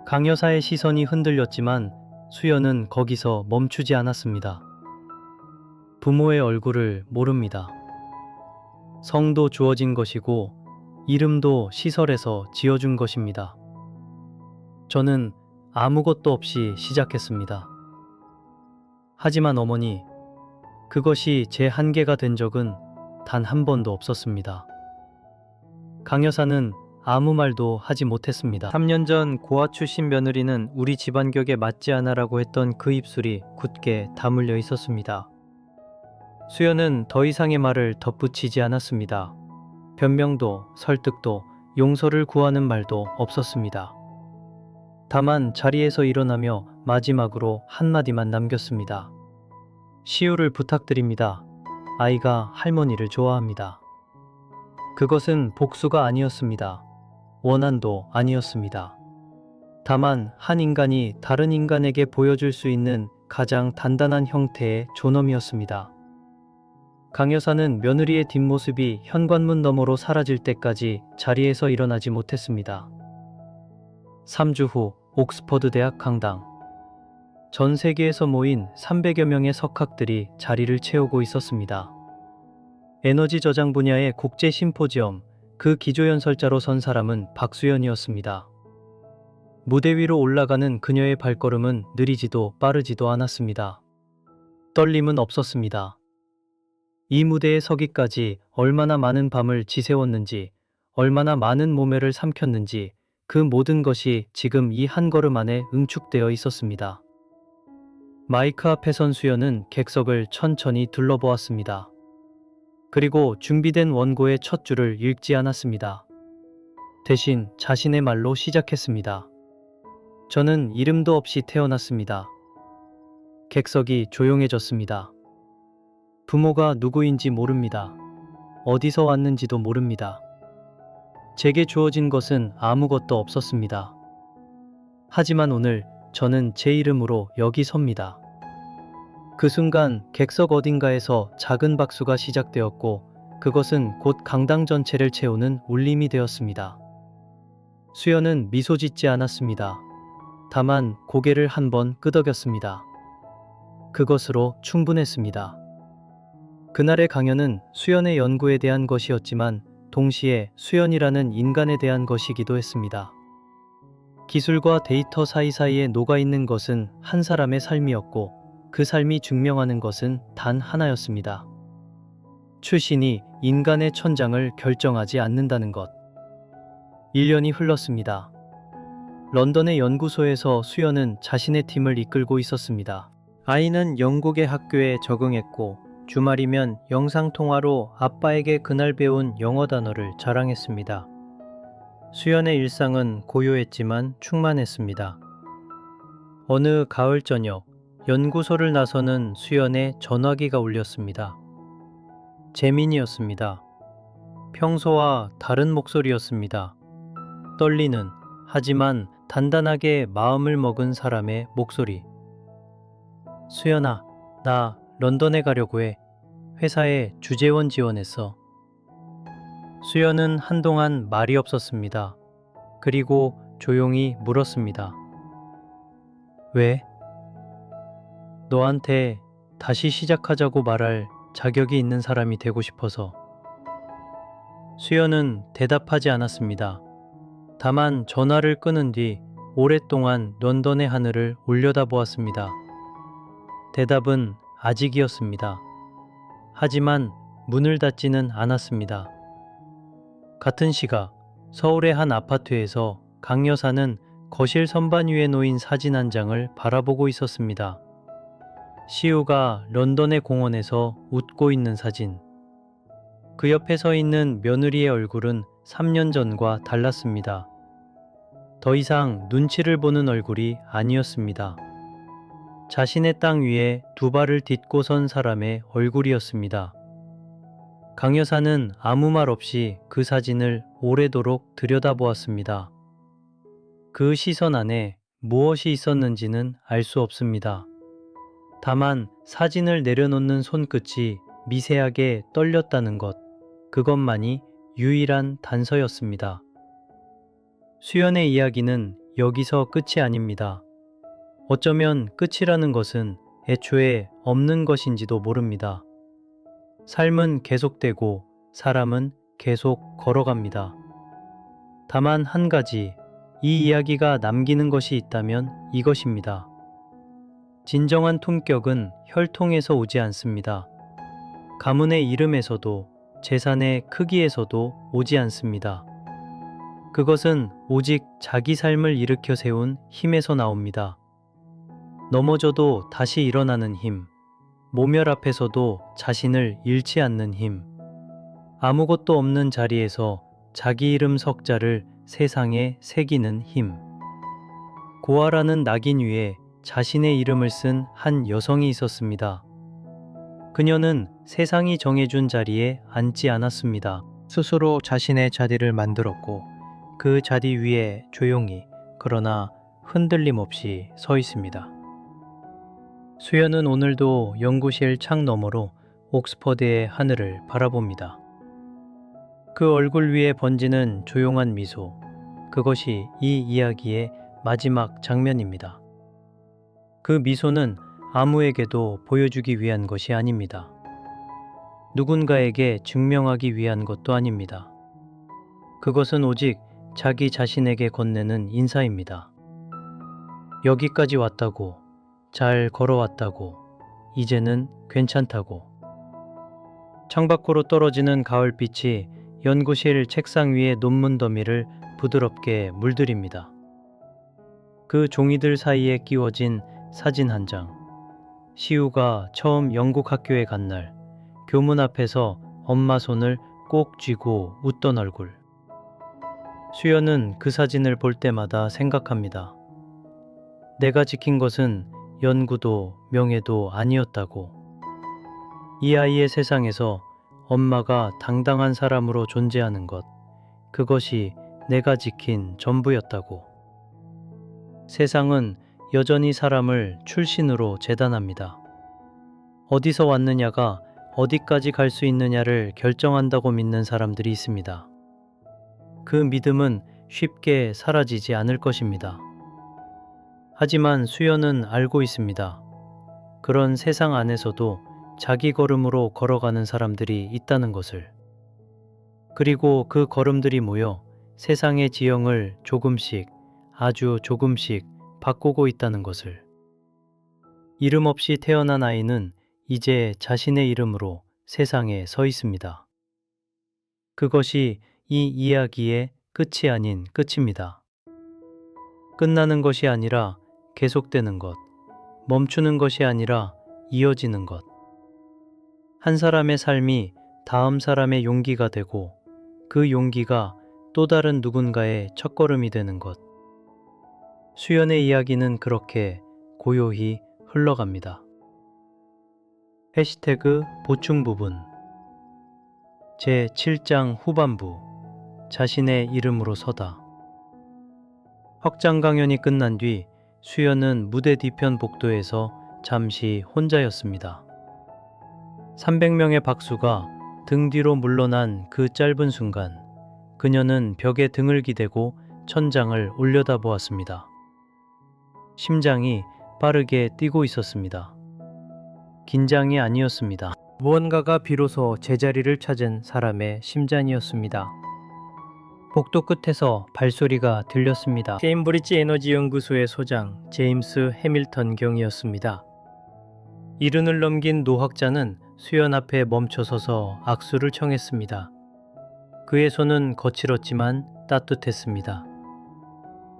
강 여사의 시선이 흔들렸지만 수연은 거기서 멈추지 않았습니다. 부모의 얼굴을 모릅니다. 성도 주어진 것이고 이름도 시설에서 지어준 것입니다. 저는 아무것도 없이 시작했습니다. 하지만 어머니, 그것이 제 한계가 된 적은 단 한 번도 없었습니다. 강 여사는 아무 말도 하지 못했습니다. 3년 전 고아 출신 며느리는 우리 집안 격에 맞지 않아라고 했던 그 입술이 굳게 다물려 있었습니다. 수연은 더 이상의 말을 덧붙이지 않았습니다. 변명도 설득도 용서를 구하는 말도 없었습니다. 다만 자리에서 일어나며 마지막으로 한마디만 남겼습니다. 시우를 부탁드립니다. 아이가 할머니를 좋아합니다. 그것은 복수가 아니었습니다. 원한도 아니었습니다. 다만 한 인간이 다른 인간에게 보여줄 수 있는 가장 단단한 형태의 존엄이었습니다. 강 여사는 며느리의 뒷모습이 현관문 너머로 사라질 때까지 자리에서 일어나지 못했습니다. 3주 후 옥스퍼드 대학 강당. 전 세계에서 모인 300여 명의 석학들이 자리를 채우고 있었습니다. 에너지 저장 분야의 국제 심포지엄, 그 기조연설자로 선 사람은 박수연이었습니다. 무대 위로 올라가는 그녀의 발걸음은 느리지도 빠르지도 않았습니다. 떨림은 없었습니다. 이 무대에 서기까지 얼마나 많은 밤을 지새웠는지, 얼마나 많은 모멸을 삼켰는지 그 모든 것이 지금 이 한 걸음 안에 응축되어 있었습니다. 마이크 앞에 선 수연은 객석을 천천히 둘러보았습니다. 그리고 준비된 원고의 첫 줄을 읽지 않았습니다. 대신 자신의 말로 시작했습니다. 저는 이름도 없이 태어났습니다. 객석이 조용해졌습니다. 부모가 누구인지 모릅니다. 어디서 왔는지도 모릅니다. 제게 주어진 것은 아무것도 없었습니다. 하지만 오늘 저는 제 이름으로 여기 섭니다. 그 순간 객석 어딘가에서 작은 박수가 시작되었고 그것은 곧 강당 전체를 채우는 울림이 되었습니다. 수연은 미소 짓지 않았습니다. 다만 고개를 한번 끄덕였습니다. 그것으로 충분했습니다. 그날의 강연은 수연의 연구에 대한 것이었지만 동시에 수연이라는 인간에 대한 것이기도 했습니다. 기술과 데이터 사이사이에 녹아있는 것은 한 사람의 삶이었고 그 삶이 증명하는 것은 단 하나였습니다. 출신이 인간의 천장을 결정하지 않는다는 것. 1년이 흘렀습니다. 런던의 연구소에서 수연은 자신의 팀을 이끌고 있었습니다. 아이는 영국의 학교에 적응했고 주말이면 영상통화로 아빠에게 그날 배운 영어 단어를 자랑했습니다. 수연의 일상은 고요했지만 충만했습니다. 어느 가을 저녁, 연구소를 나서는 수연의 전화기가 울렸습니다. 재민이었습니다. 평소와 다른 목소리였습니다. 떨리는, 하지만 단단하게 마음을 먹은 사람의 목소리. 수연아, 나 런던에 가려고 해. 회사에 주재원 지원했어. 수연은 한동안 말이 없었습니다. 그리고 조용히 물었습니다. 왜? 너한테 다시 시작하자고 말할 자격이 있는 사람이 되고 싶어서. 수연은 대답하지 않았습니다. 다만 전화를 끊은 뒤 오랫동안 런던의 하늘을 올려다보았습니다. 대답은 아직이었습니다. 하지만 문을 닫지는 않았습니다. 같은 시각 서울의 한 아파트에서 강 여사는 거실 선반 위에 놓인 사진 한 장을 바라보고 있었습니다. 시우가 런던의 공원에서 웃고 있는 사진. 그 옆에 서 있는 며느리의 얼굴은 3년 전과 달랐습니다. 더 이상 눈치를 보는 얼굴이 아니었습니다. 자신의 땅 위에 두 발을 딛고 선 사람의 얼굴이었습니다. 강 여사는 아무 말 없이 그 사진을 오래도록 들여다보았습니다. 그 시선 안에 무엇이 있었는지는 알 수 없습니다. 다만 사진을 내려놓는 손끝이 미세하게 떨렸다는 것, 그것만이 유일한 단서였습니다. 수연의 이야기는 여기서 끝이 아닙니다. 어쩌면 끝이라는 것은 애초에 없는 것인지도 모릅니다. 삶은 계속되고 사람은 계속 걸어갑니다. 다만 한 가지, 이 이야기가 남기는 것이 있다면 이것입니다. 진정한 품격은 혈통에서 오지 않습니다. 가문의 이름에서도 재산의 크기에서도 오지 않습니다. 그것은 오직 자기 삶을 일으켜 세운 힘에서 나옵니다. 넘어져도 다시 일어나는 힘, 모멸 앞에서도 자신을 잃지 않는 힘, 아무것도 없는 자리에서 자기 이름 석자를 세상에 새기는 힘. 고아라는 낙인 위에 자신의 이름을 쓴 한 여성이 있었습니다. 그녀는 세상이 정해준 자리에 앉지 않았습니다. 스스로 자신의 자리를 만들었고 그 자리 위에 조용히 그러나 흔들림 없이 서 있습니다. 수연은 오늘도 연구실 창 너머로 옥스퍼드의 하늘을 바라봅니다. 그 얼굴 위에 번지는 조용한 미소, 그것이 이 이야기의 마지막 장면입니다. 그 미소는 아무에게도 보여주기 위한 것이 아닙니다. 누군가에게 증명하기 위한 것도 아닙니다. 그것은 오직 자기 자신에게 건네는 인사입니다. 여기까지 왔다고, 잘 걸어왔다고, 이제는 괜찮다고. 창밖으로 떨어지는 가을빛이 연구실 책상 위의 논문 더미를 부드럽게 물들입니다. 그 종이들 사이에 끼워진 사진 한 장. 시우가 처음 영국 학교에 간 날, 교문 앞에서 엄마 손을 꼭 쥐고 웃던 얼굴. 수연은 그 사진을 볼 때마다 생각합니다. 내가 지킨 것은 연구도 명예도 아니었다고. 이 아이의 세상에서 엄마가 당당한 사람으로 존재하는 것, 그것이 내가 지킨 전부였다고. 세상은 여전히 사람을 출신으로 재단합니다. 어디서 왔느냐가 어디까지 갈 수 있느냐를 결정한다고 믿는 사람들이 있습니다. 그 믿음은 쉽게 사라지지 않을 것입니다. 하지만 수연은 알고 있습니다. 그런 세상 안에서도 자기 걸음으로 걸어가는 사람들이 있다는 것을. 그리고 그 걸음들이 모여 세상의 지형을 조금씩, 아주 조금씩 바꾸고 있다는 것을. 이름 없이 태어난 아이는 이제 자신의 이름으로 세상에 서 있습니다. 그것이 이 이야기의 끝이 아닌 끝입니다. 끝나는 것이 아니라 계속되는 것, 멈추는 것이 아니라 이어지는 것. 한 사람의 삶이 다음 사람의 용기가 되고 그 용기가 또 다른 누군가의 첫걸음이 되는 것. 수연의 이야기는 그렇게 고요히 흘러갑니다. 해시태그 보충 부분. 제 7장 후반부. 자신의 이름으로 서다. 확장 강연이 끝난 뒤 수연은 무대 뒤편 복도에서 잠시 혼자였습니다. 300명의 박수가 등 뒤로 물러난 그 짧은 순간, 그녀는 벽에 등을 기대고 천장을 올려다보았습니다. 심장이 빠르게 뛰고 있었습니다. 긴장이 아니었습니다. 무언가가 비로소 제자리를 찾은 사람의 심장이었습니다. 복도 끝에서 발소리가 들렸습니다. 케임브리지 에너지 연구소의 소장 제임스 해밀턴 경이었습니다. 이른을 넘긴 노학자는 수연 앞에 멈춰서서 악수를 청했습니다. 그의 손은 거칠었지만 따뜻했습니다.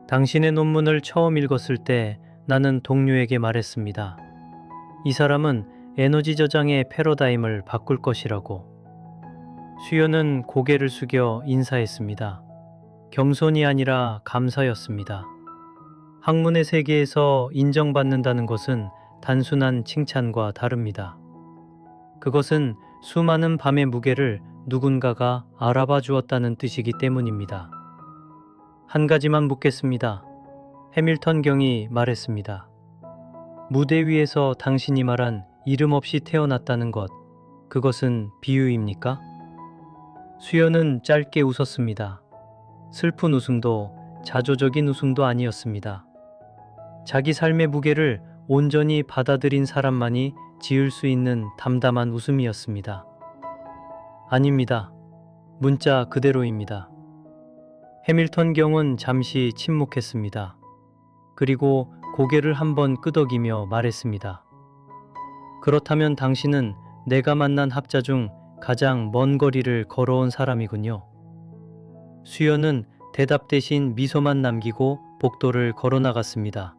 당신의 논문을 처음 읽었을 때 나는 동료에게 말했습니다. 이 사람은 에너지 저장의 패러다임을 바꿀 것이라고. 수연은 고개를 숙여 인사했습니다. 겸손이 아니라 감사였습니다. 학문의 세계에서 인정받는다는 것은 단순한 칭찬과 다릅니다. 그것은 수많은 밤의 무게를 누군가가 알아봐 주었다는 뜻이기 때문입니다. 한 가지만 묻겠습니다. 해밀턴 경이 말했습니다. 무대 위에서 당신이 말한 이름 없이 태어났다는 것, 그것은 비유입니까? 수연은 짧게 웃었습니다. 슬픈 웃음도 자조적인 웃음도 아니었습니다. 자기 삶의 무게를 온전히 받아들인 사람만이 지을 수 있는 담담한 웃음이었습니다. 아닙니다. 문자 그대로입니다. 해밀턴 경은 잠시 침묵했습니다. 그리고 고개를 한번 끄덕이며 말했습니다. 그렇다면 당신은 내가 만난 학자 중 가장 먼 거리를 걸어온 사람이군요. 수연은 대답 대신 미소만 남기고 복도를 걸어나갔습니다.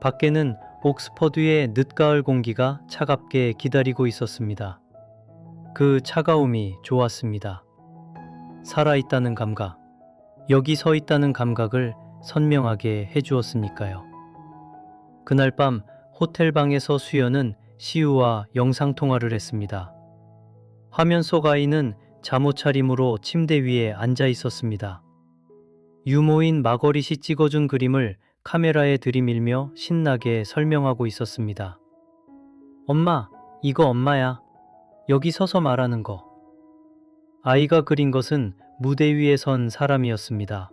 밖에는 옥스퍼드의 늦가을 공기가 차갑게 기다리고 있었습니다. 그 차가움이 좋았습니다. 살아있다는 감각, 여기 서 있다는 감각을 선명하게 해주었으니까요. 그날 밤 호텔 방에서 수연은 시우와 영상통화를 했습니다. 화면 속 아이는 잠옷 차림으로 침대 위에 앉아 있었습니다. 유모인 마거릿이 찍어준 그림을 카메라에 들이밀며 신나게 설명하고 있었습니다. 엄마, 이거 엄마야. 여기 서서 말하는 거. 아이가 그린 것은 무대 위에 선 사람이었습니다.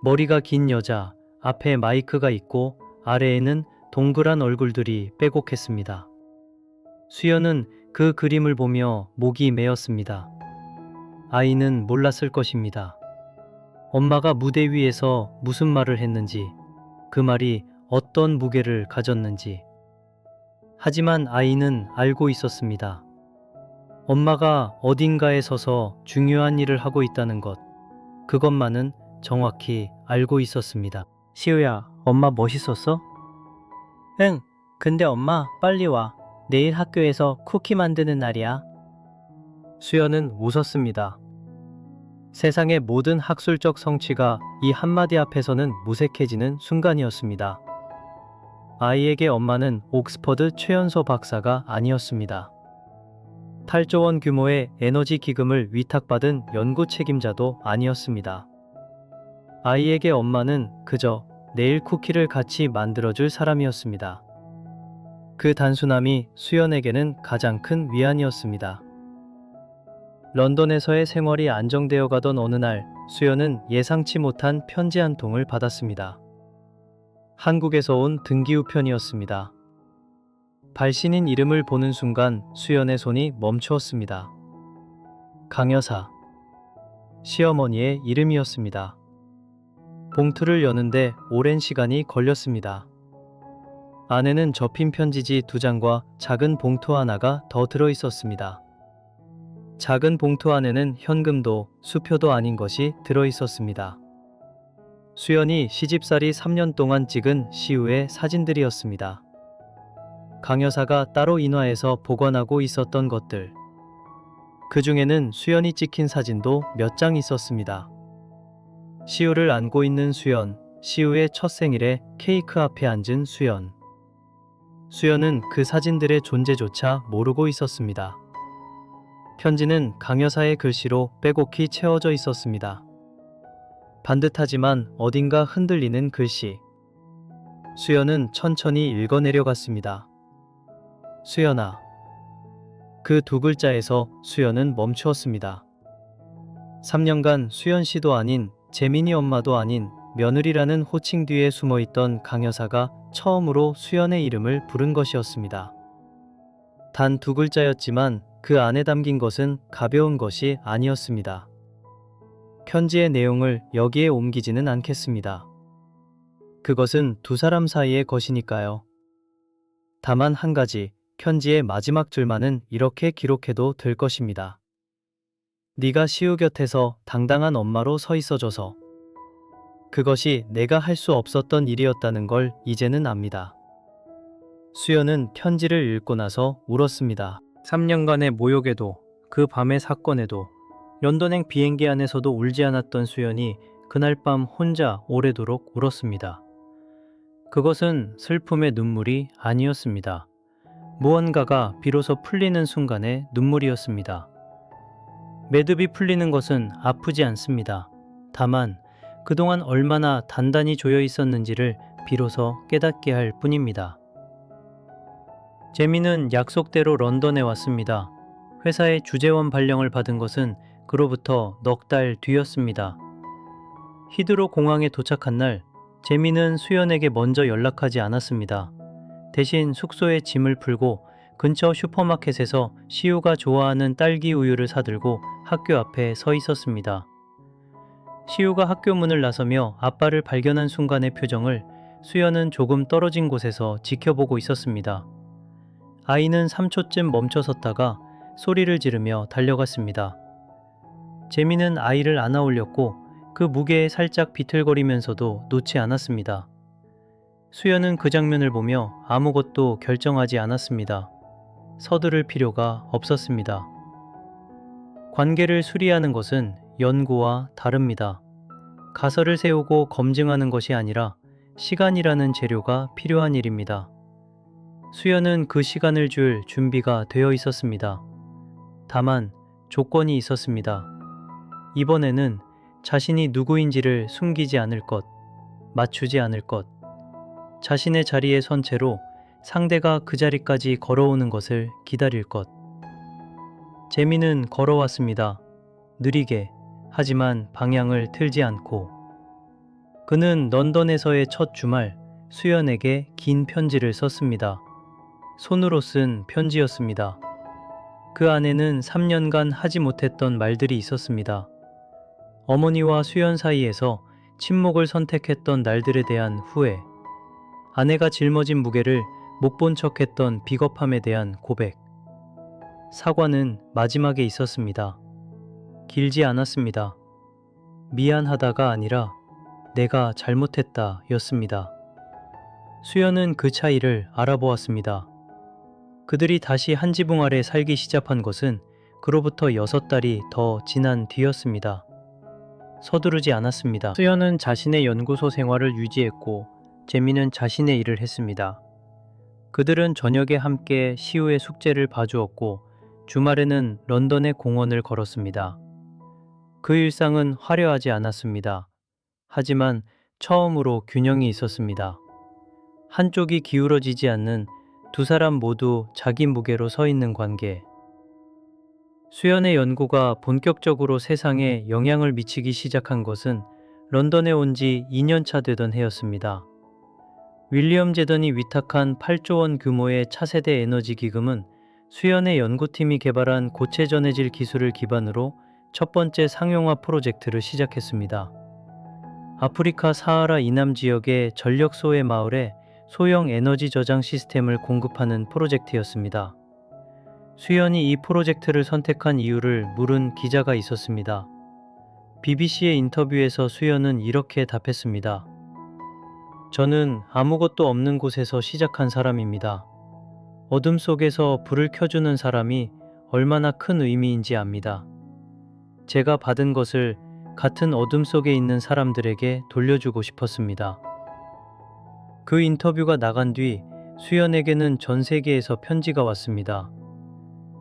머리가 긴 여자, 앞에 마이크가 있고 아래에는 동그란 얼굴들이 빼곡했습니다. 수연은 그 그림을 보며 목이 메었습니다. 아이는 몰랐을 것입니다. 엄마가 무대 위에서 무슨 말을 했는지, 그 말이 어떤 무게를 가졌는지. 하지만 아이는 알고 있었습니다. 엄마가 어딘가에 서서 중요한 일을 하고 있다는 것, 그것만은 정확히 알고 있었습니다. 시우야, 엄마 멋있었어? 응, 근데 엄마 빨리 와. 내일 학교에서 쿠키 만드는 날이야. 수연은 웃었습니다. 세상의 모든 학술적 성취가 이 한마디 앞에서는 무색해지는 순간이었습니다. 아이에게 엄마는 옥스퍼드 최연소 박사가 아니었습니다. 8조 원 규모의 에너지 기금을 위탁받은 연구 책임자도 아니었습니다. 아이에게 엄마는 그저 내일 쿠키를 같이 만들어줄 사람이었습니다. 그 단순함이 수연에게는 가장 큰 위안이었습니다. 런던에서의 생활이 안정되어 가던 어느 날 수연은 예상치 못한 편지 한 통을 받았습니다. 한국에서 온 등기우편이었습니다. 발신인 이름을 보는 순간 수연의 손이 멈추었습니다. 강여사. 시어머니의 이름이었습니다. 봉투를 여는데 오랜 시간이 걸렸습니다. 안에는 접힌 편지지 2장과 작은 봉투 하나가 더 들어 있었습니다. 작은 봉투 안에는 현금도 수표도 아닌 것이 들어 있었습니다. 수연이 시집살이 3년 동안 찍은 시우의 사진들이었습니다. 강여사가 따로 인화해서 보관하고 있었던 것들. 그 중에는 수연이 찍힌 사진도 몇 장 있었습니다. 시우를 안고 있는 수연, 시우의 첫 생일에 케이크 앞에 앉은 수연. 수연은 그 사진들의 존재조차 모르고 있었습니다. 편지는 강여사의 글씨로 빼곡히 채워져 있었습니다. 반듯하지만 어딘가 흔들리는 글씨. 수연은 천천히 읽어내려갔습니다. 수연아. 그 두 글자에서 수연은 멈추었습니다. 3년간 수연 씨도 아닌 재민이 엄마도 아닌 며느리라는 호칭 뒤에 숨어있던 강여사가 처음으로 수연의 이름을 부른 것이었습니다. 단 두 글자였지만 그 안에 담긴 것은 가벼운 것이 아니었습니다. 편지의 내용을 여기에 옮기지는 않겠습니다. 그것은 두 사람 사이의 것이니까요. 다만 한 가지, 편지의 마지막 줄만은 이렇게 기록해도 될 것입니다. 네가 시우 곁에서 당당한 엄마로 서 있어줘서. 그것이 내가 할 수 없었던 일이었다는 걸 이제는 압니다. 수연은 편지를 읽고 나서 울었습니다. 3년간의 모욕에도 그 밤의 사건에도 런던행 비행기 안에서도 울지 않았던 수연이 그날 밤 혼자 오래도록 울었습니다. 그것은 슬픔의 눈물이 아니었습니다. 무언가가 비로소 풀리는 순간의 눈물이었습니다. 매듭이 풀리는 것은 아프지 않습니다. 다만 그동안 얼마나 단단히 조여 있었는지를 비로소 깨닫게 할 뿐입니다. 재민은 약속대로 런던에 왔습니다. 회사의 주재원 발령을 받은 것은 그로부터 넉 달 뒤였습니다. 히드로 공항에 도착한 날, 재민은 수연에게 먼저 연락하지 않았습니다. 대신 숙소에 짐을 풀고 근처 슈퍼마켓에서 시우가 좋아하는 딸기 우유를 사들고 학교 앞에 서 있었습니다. 시우가 학교 문을 나서며 아빠를 발견한 순간의 표정을 수연은 조금 떨어진 곳에서 지켜보고 있었습니다. 아이는 3초쯤 멈춰섰다가 소리를 지르며 달려갔습니다. 재민은 아이를 안아 올렸고 그 무게에 살짝 비틀거리면서도 놓지 않았습니다. 수연은 그 장면을 보며 아무것도 결정하지 않았습니다. 서두를 필요가 없었습니다. 관계를 수리하는 것은 연구와 다릅니다. 가설을 세우고 검증하는 것이 아니라 시간이라는 재료가 필요한 일입니다. 수연은 그 시간을 줄 준비가 되어 있었습니다. 다만 조건이 있었습니다. 이번에는 자신이 누구인지를 숨기지 않을 것, 맞추지 않을 것, 자신의 자리에 선 채로 상대가 그 자리까지 걸어오는 것을 기다릴 것. 재민은 걸어왔습니다. 느리게, 하지만 방향을 틀지 않고. 그는 런던에서의 첫 주말, 수연에게 긴 편지를 썼습니다. 손으로 쓴 편지였습니다. 그 안에는 3년간 하지 못했던 말들이 있었습니다. 어머니와 수연 사이에서 침묵을 선택했던 날들에 대한 후회, 아내가 짊어진 무게를 못 본 척했던 비겁함에 대한 고백, 사과는 마지막에 있었습니다. 길지 않았습니다. 미안하다가 아니라 내가 잘못했다 였습니다. 수연은 그 차이를 알아보았습니다. 그들이 다시 한 지붕 아래 살기 시작한 것은 그로부터 6달이 더 지난 뒤였습니다. 서두르지 않았습니다. 수연은 자신의 연구소 생활을 유지했고 재민은 자신의 일을 했습니다. 그들은 저녁에 함께 시우의 숙제를 봐주었고 주말에는 런던의 공원을 걸었습니다. 그 일상은 화려하지 않았습니다. 하지만 처음으로 균형이 있었습니다. 한쪽이 기울어지지 않는 두 사람 모두 자기 무게로 서 있는 관계. 수연의 연구가 본격적으로 세상에 영향을 미치기 시작한 것은 런던에 온 지 2년차 되던 해였습니다. 윌리엄 제던이 위탁한 8조 원 규모의 차세대 에너지 기금은 수연의 연구팀이 개발한 고체 전해질 기술을 기반으로 첫 번째 상용화 프로젝트를 시작했습니다. 아프리카 사하라 이남 지역의 전력소의 마을에 소형 에너지 저장 시스템을 공급하는 프로젝트였습니다. 수연이 이 프로젝트를 선택한 이유를 물은 기자가 있었습니다. BBC의 인터뷰에서 수연은 이렇게 답했습니다. 저는 아무것도 없는 곳에서 시작한 사람입니다. 어둠 속에서 불을 켜주는 사람이 얼마나 큰 의미인지 압니다. 제가 받은 것을 같은 어둠 속에 있는 사람들에게 돌려주고 싶었습니다. 그 인터뷰가 나간 뒤 수연에게는 전 세계에서 편지가 왔습니다.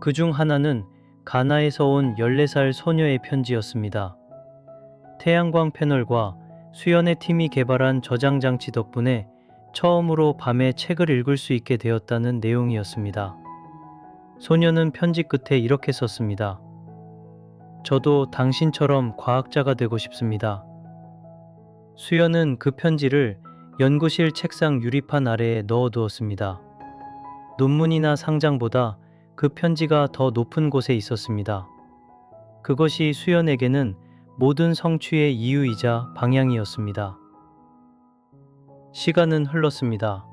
그 중 하나는 가나에서 온 14살 소녀의 편지였습니다. 태양광 패널과 수연의 팀이 개발한 저장 장치 덕분에 처음으로 밤에 책을 읽을 수 있게 되었다는 내용이었습니다. 소녀는 편지 끝에 이렇게 썼습니다. 저도 당신처럼 과학자가 되고 싶습니다. 수연은 그 편지를 연구실 책상 유리판 아래에 넣어두었습니다. 논문이나 상장보다 그 편지가 더 높은 곳에 있었습니다. 그것이 수연에게는 모든 성취의 이유이자 방향이었습니다. 시간은 흘렀습니다.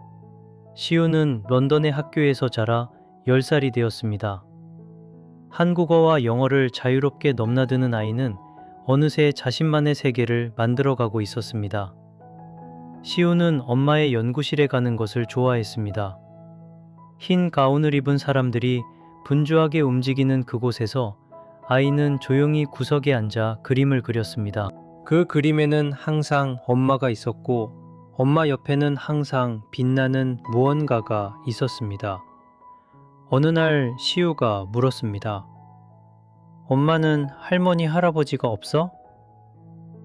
시우는 런던의 학교에서 자라 10살이 되었습니다. 한국어와 영어를 자유롭게 넘나드는 아이는 어느새 자신만의 세계를 만들어가고 있었습니다. 시우는 엄마의 연구실에 가는 것을 좋아했습니다. 흰 가운을 입은 사람들이 분주하게 움직이는 그곳에서 아이는 조용히 구석에 앉아 그림을 그렸습니다. 그 그림에는 항상 엄마가 있었고 엄마 옆에는 항상 빛나는 무언가가 있었습니다. 어느 날 시우가 물었습니다. 엄마는 할머니, 할아버지가 없어?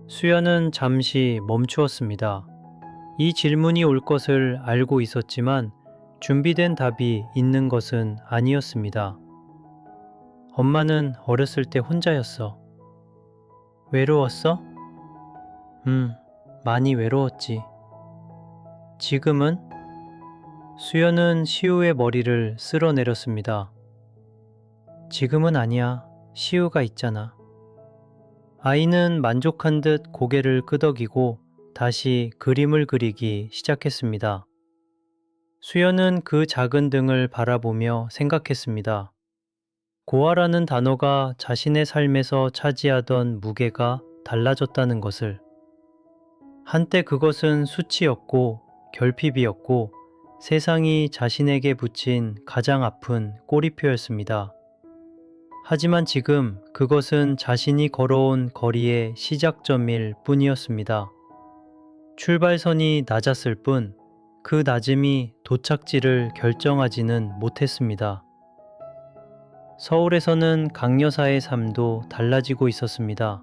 수연은 잠시 멈추었습니다. 이 질문이 올 것을 알고 있었지만 준비된 답이 있는 것은 아니었습니다. 엄마는 어렸을 때 혼자였어. 외로웠어? 많이 외로웠지. 지금은? 수연은 시우의 머리를 쓸어내렸습니다. 지금은 아니야. 시우가 있잖아. 아이는 만족한 듯 고개를 끄덕이고 다시 그림을 그리기 시작했습니다. 수연은 그 작은 등을 바라보며 생각했습니다. 고아라는 단어가 자신의 삶에서 차지하던 무게가 달라졌다는 것을. 한때 그것은 수치였고 결핍이었고 세상이 자신에게 붙인 가장 아픈 꼬리표였습니다. 하지만 지금 그것은 자신이 걸어온 거리의 시작점일 뿐이었습니다. 출발선이 낮았을 뿐 그 낮음이 도착지를 결정하지는 못했습니다. 서울에서는 강여사의 삶도 달라지고 있었습니다.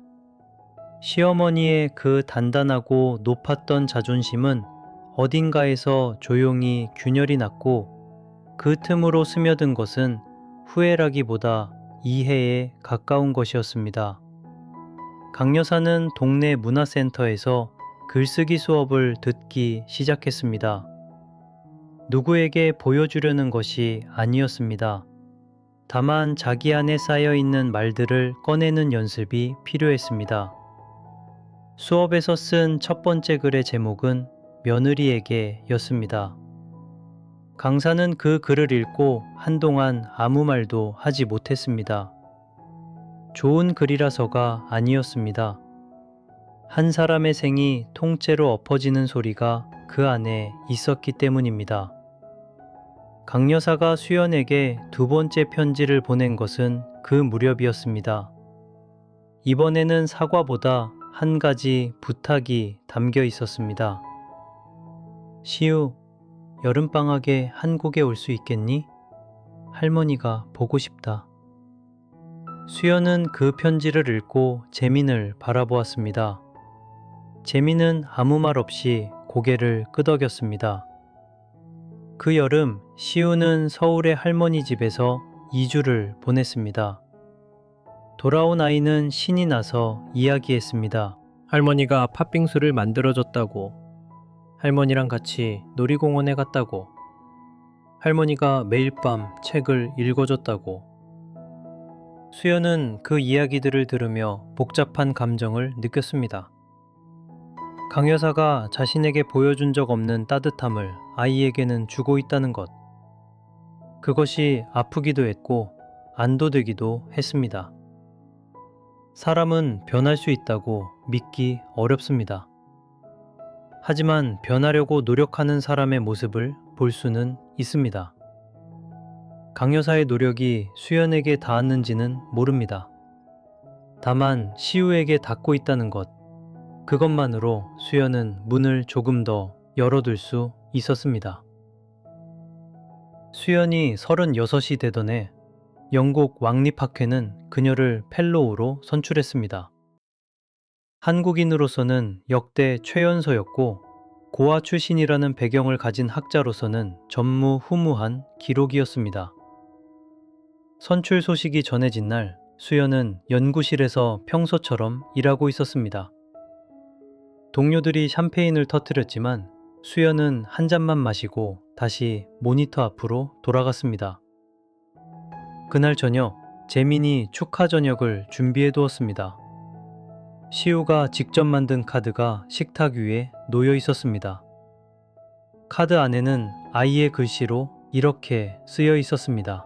시어머니의 그 단단하고 높았던 자존심은 어딘가에서 조용히 균열이 났고 그 틈으로 스며든 것은 후회라기보다 이해에 가까운 것이었습니다. 강여사는 동네 문화센터에서 글쓰기 수업을 듣기 시작했습니다. 누구에게 보여주려는 것이 아니었습니다. 다만 자기 안에 쌓여있는 말들을 꺼내는 연습이 필요했습니다. 수업에서 쓴 첫 번째 글의 제목은 며느리에게 였습니다. 강사는 그 글을 읽고 한동안 아무 말도 하지 못했습니다. 좋은 글이라서가 아니었습니다. 한 사람의 생이 통째로 엎어지는 소리가 그 안에 있었기 때문입니다. 강여사가 수연에게 두 번째 편지를 보낸 것은 그 무렵이었습니다. 이번에는 사과보다 한 가지 부탁이 담겨 있었습니다. 시우, 여름방학에 한국에 올 수 있겠니? 할머니가 보고 싶다. 수연은 그 편지를 읽고 재민을 바라보았습니다. 재민은 아무 말 없이 고개를 끄덕였습니다. 그 여름 시우는 서울의 할머니 집에서 2주를 보냈습니다. 돌아온 아이는 신이 나서 이야기했습니다. 할머니가 팥빙수를 만들어줬다고. 할머니랑 같이 놀이공원에 갔다고. 할머니가 매일 밤 책을 읽어줬다고. 수연은 그 이야기들을 들으며 복잡한 감정을 느꼈습니다. 강여사가 자신에게 보여준 적 없는 따뜻함을 아이에게는 주고 있다는 것. 그것이 아프기도 했고 안도되기도 했습니다. 사람은 변할 수 있다고 믿기 어렵습니다. 하지만 변하려고 노력하는 사람의 모습을 볼 수는 있습니다. 강여사의 노력이 수연에게 닿았는지는 모릅니다. 다만 시우에게 닿고 있다는 것, 그것만으로 수연은 문을 조금 더 열어둘 수 있었습니다. 수연이 36이 되던 해 영국 왕립학회는 그녀를 펠로우로 선출했습니다. 한국인으로서는 역대 최연소였고 고아 출신이라는 배경을 가진 학자로서는 전무후무한 기록이었습니다. 선출 소식이 전해진 날 수연은 연구실에서 평소처럼 일하고 있었습니다. 동료들이 샴페인을 터뜨렸지만 수연은 한 잔만 마시고 다시 모니터 앞으로 돌아갔습니다. 그날 저녁 재민이 축하 저녁을 준비해 두었습니다. 시우가 직접 만든 카드가 식탁 위에 놓여 있었습니다. 카드 안에는 아이의 글씨로 이렇게 쓰여 있었습니다.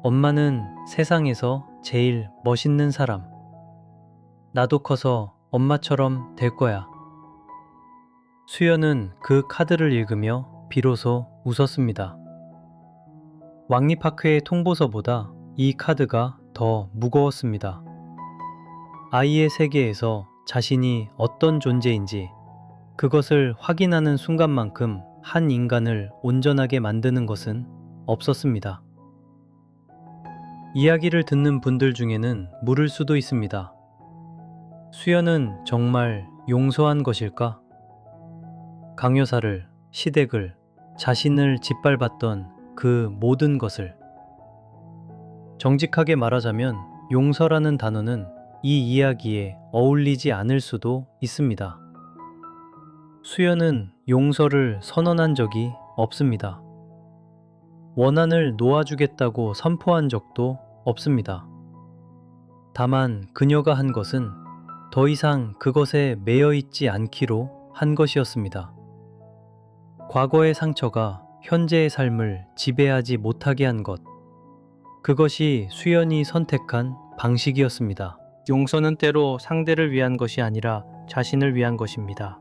엄마는 세상에서 제일 멋있는 사람. 나도 커서 엄마처럼 될 거야. 수연은 그 카드를 읽으며 비로소 웃었습니다. 왕립학회의 통보서보다 이 카드가 더 무거웠습니다. 아이의 세계에서 자신이 어떤 존재인지 그것을 확인하는 순간만큼 한 인간을 온전하게 만드는 것은 없었습니다. 이야기를 듣는 분들 중에는 물을 수도 있습니다. 수연은 정말 용서한 것일까? 강요사를, 시댁을, 자신을 짓밟았던 그 모든 것을. 정직하게 말하자면 용서라는 단어는 이 이야기에 어울리지 않을 수도 있습니다. 수연은 용서를 선언한 적이 없습니다. 원한을 놓아주겠다고 선포한 적도 없습니다. 다만 그녀가 한 것은 더 이상 그것에 매여 있지 않기로 한 것이었습니다. 과거의 상처가 현재의 삶을 지배하지 못하게 한 것, 그것이 수연이 선택한 방식이었습니다. 용서는 때로 상대를 위한 것이 아니라 자신을 위한 것입니다.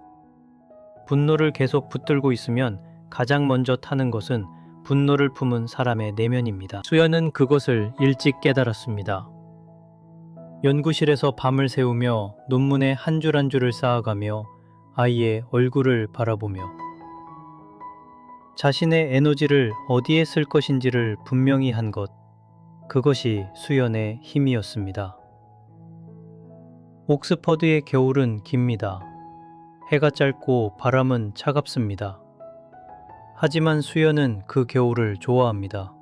분노를 계속 붙들고 있으면 가장 먼저 타는 것은 분노를 품은 사람의 내면입니다. 수연은 그것을 일찍 깨달았습니다. 연구실에서 밤을 새우며 논문에 한 줄 한 줄을 쌓아가며 아이의 얼굴을 바라보며 자신의 에너지를 어디에 쓸 것인지를 분명히 한 것, 그것이 수연의 힘이었습니다. 옥스퍼드의 겨울은 깁니다. 해가 짧고 바람은 차갑습니다. 하지만 수연은 그 겨울을 좋아합니다.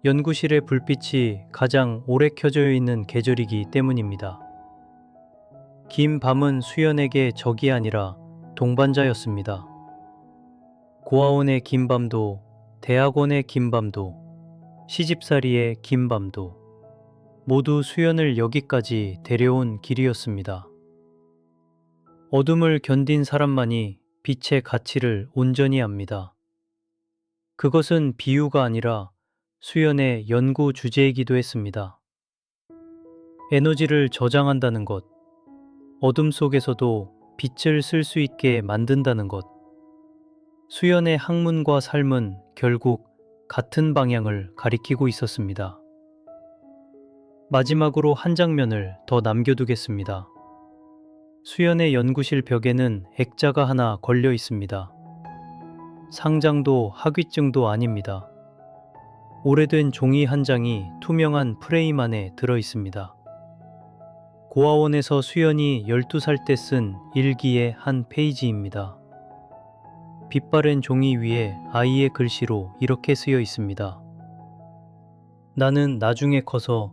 연구실의 불빛이 가장 오래 켜져 있는 계절이기 때문입니다. 긴 밤은 수연에게 적이 아니라 동반자였습니다. 고아원의 긴 밤도, 대학원의 긴 밤도, 시집살이의 긴 밤도 모두 수연을 여기까지 데려온 길이었습니다. 어둠을 견딘 사람만이 빛의 가치를 온전히 압니다. 그것은 비유가 아니라 수연의 연구 주제이기도 했습니다. 에너지를 저장한다는 것, 어둠 속에서도 빛을 쓸 수 있게 만든다는 것. 수연의 학문과 삶은 결국 같은 방향을 가리키고 있었습니다. 마지막으로 한 장면을 더 남겨두겠습니다. 수연의 연구실 벽에는 액자가 하나 걸려 있습니다. 상장도 학위증도 아닙니다. 오래된 종이 한 장이 투명한 프레임 안에 들어 있습니다. 고아원에서 수연이 12살 때 쓴 일기의 한 페이지입니다. 빛바랜 종이 위에 아이의 글씨로 이렇게 쓰여 있습니다. 나는 나중에 커서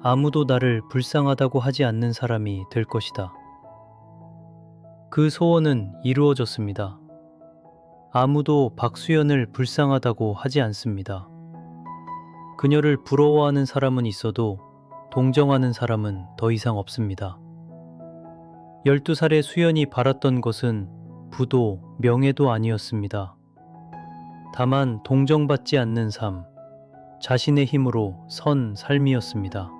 아무도 나를 불쌍하다고 하지 않는 사람이 될 것이다. 그 소원은 이루어졌습니다. 아무도 박수연을 불쌍하다고 하지 않습니다. 그녀를 부러워하는 사람은 있어도 동정하는 사람은 더 이상 없습니다. 12살의 수연이 바랐던 것은 부도, 명예도 아니었습니다. 다만 동정받지 않는 삶, 자신의 힘으로 선 삶이었습니다.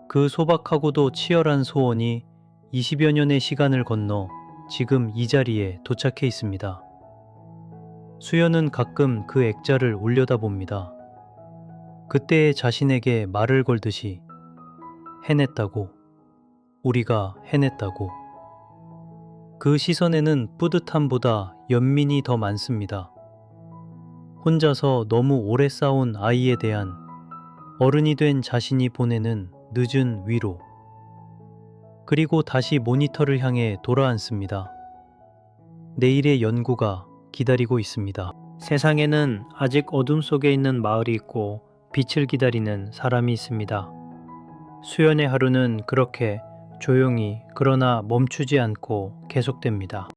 그 소박하고도 치열한 소원이 20여 년의 시간을 건너 지금 이 자리에 도착해 있습니다. 수연은 가끔 그 액자를 올려다봅니다. 그때의 자신에게 말을 걸듯이 해냈다고. 우리가 해냈다고. 그 시선에는 뿌듯함보다 연민이 더 많습니다. 혼자서 너무 오래 싸운 아이에 대한 어른이 된 자신이 보내는 늦은 위로. 그리고 다시 모니터를 향해 돌아앉습니다. 내일의 연구가 기다리고 있습니다. 세상에는 아직 어둠 속에 있는 마을이 있고 빛을 기다리는 사람이 있습니다. 수연의 하루는 그렇게 조용히 그러나 멈추지 않고 계속됩니다.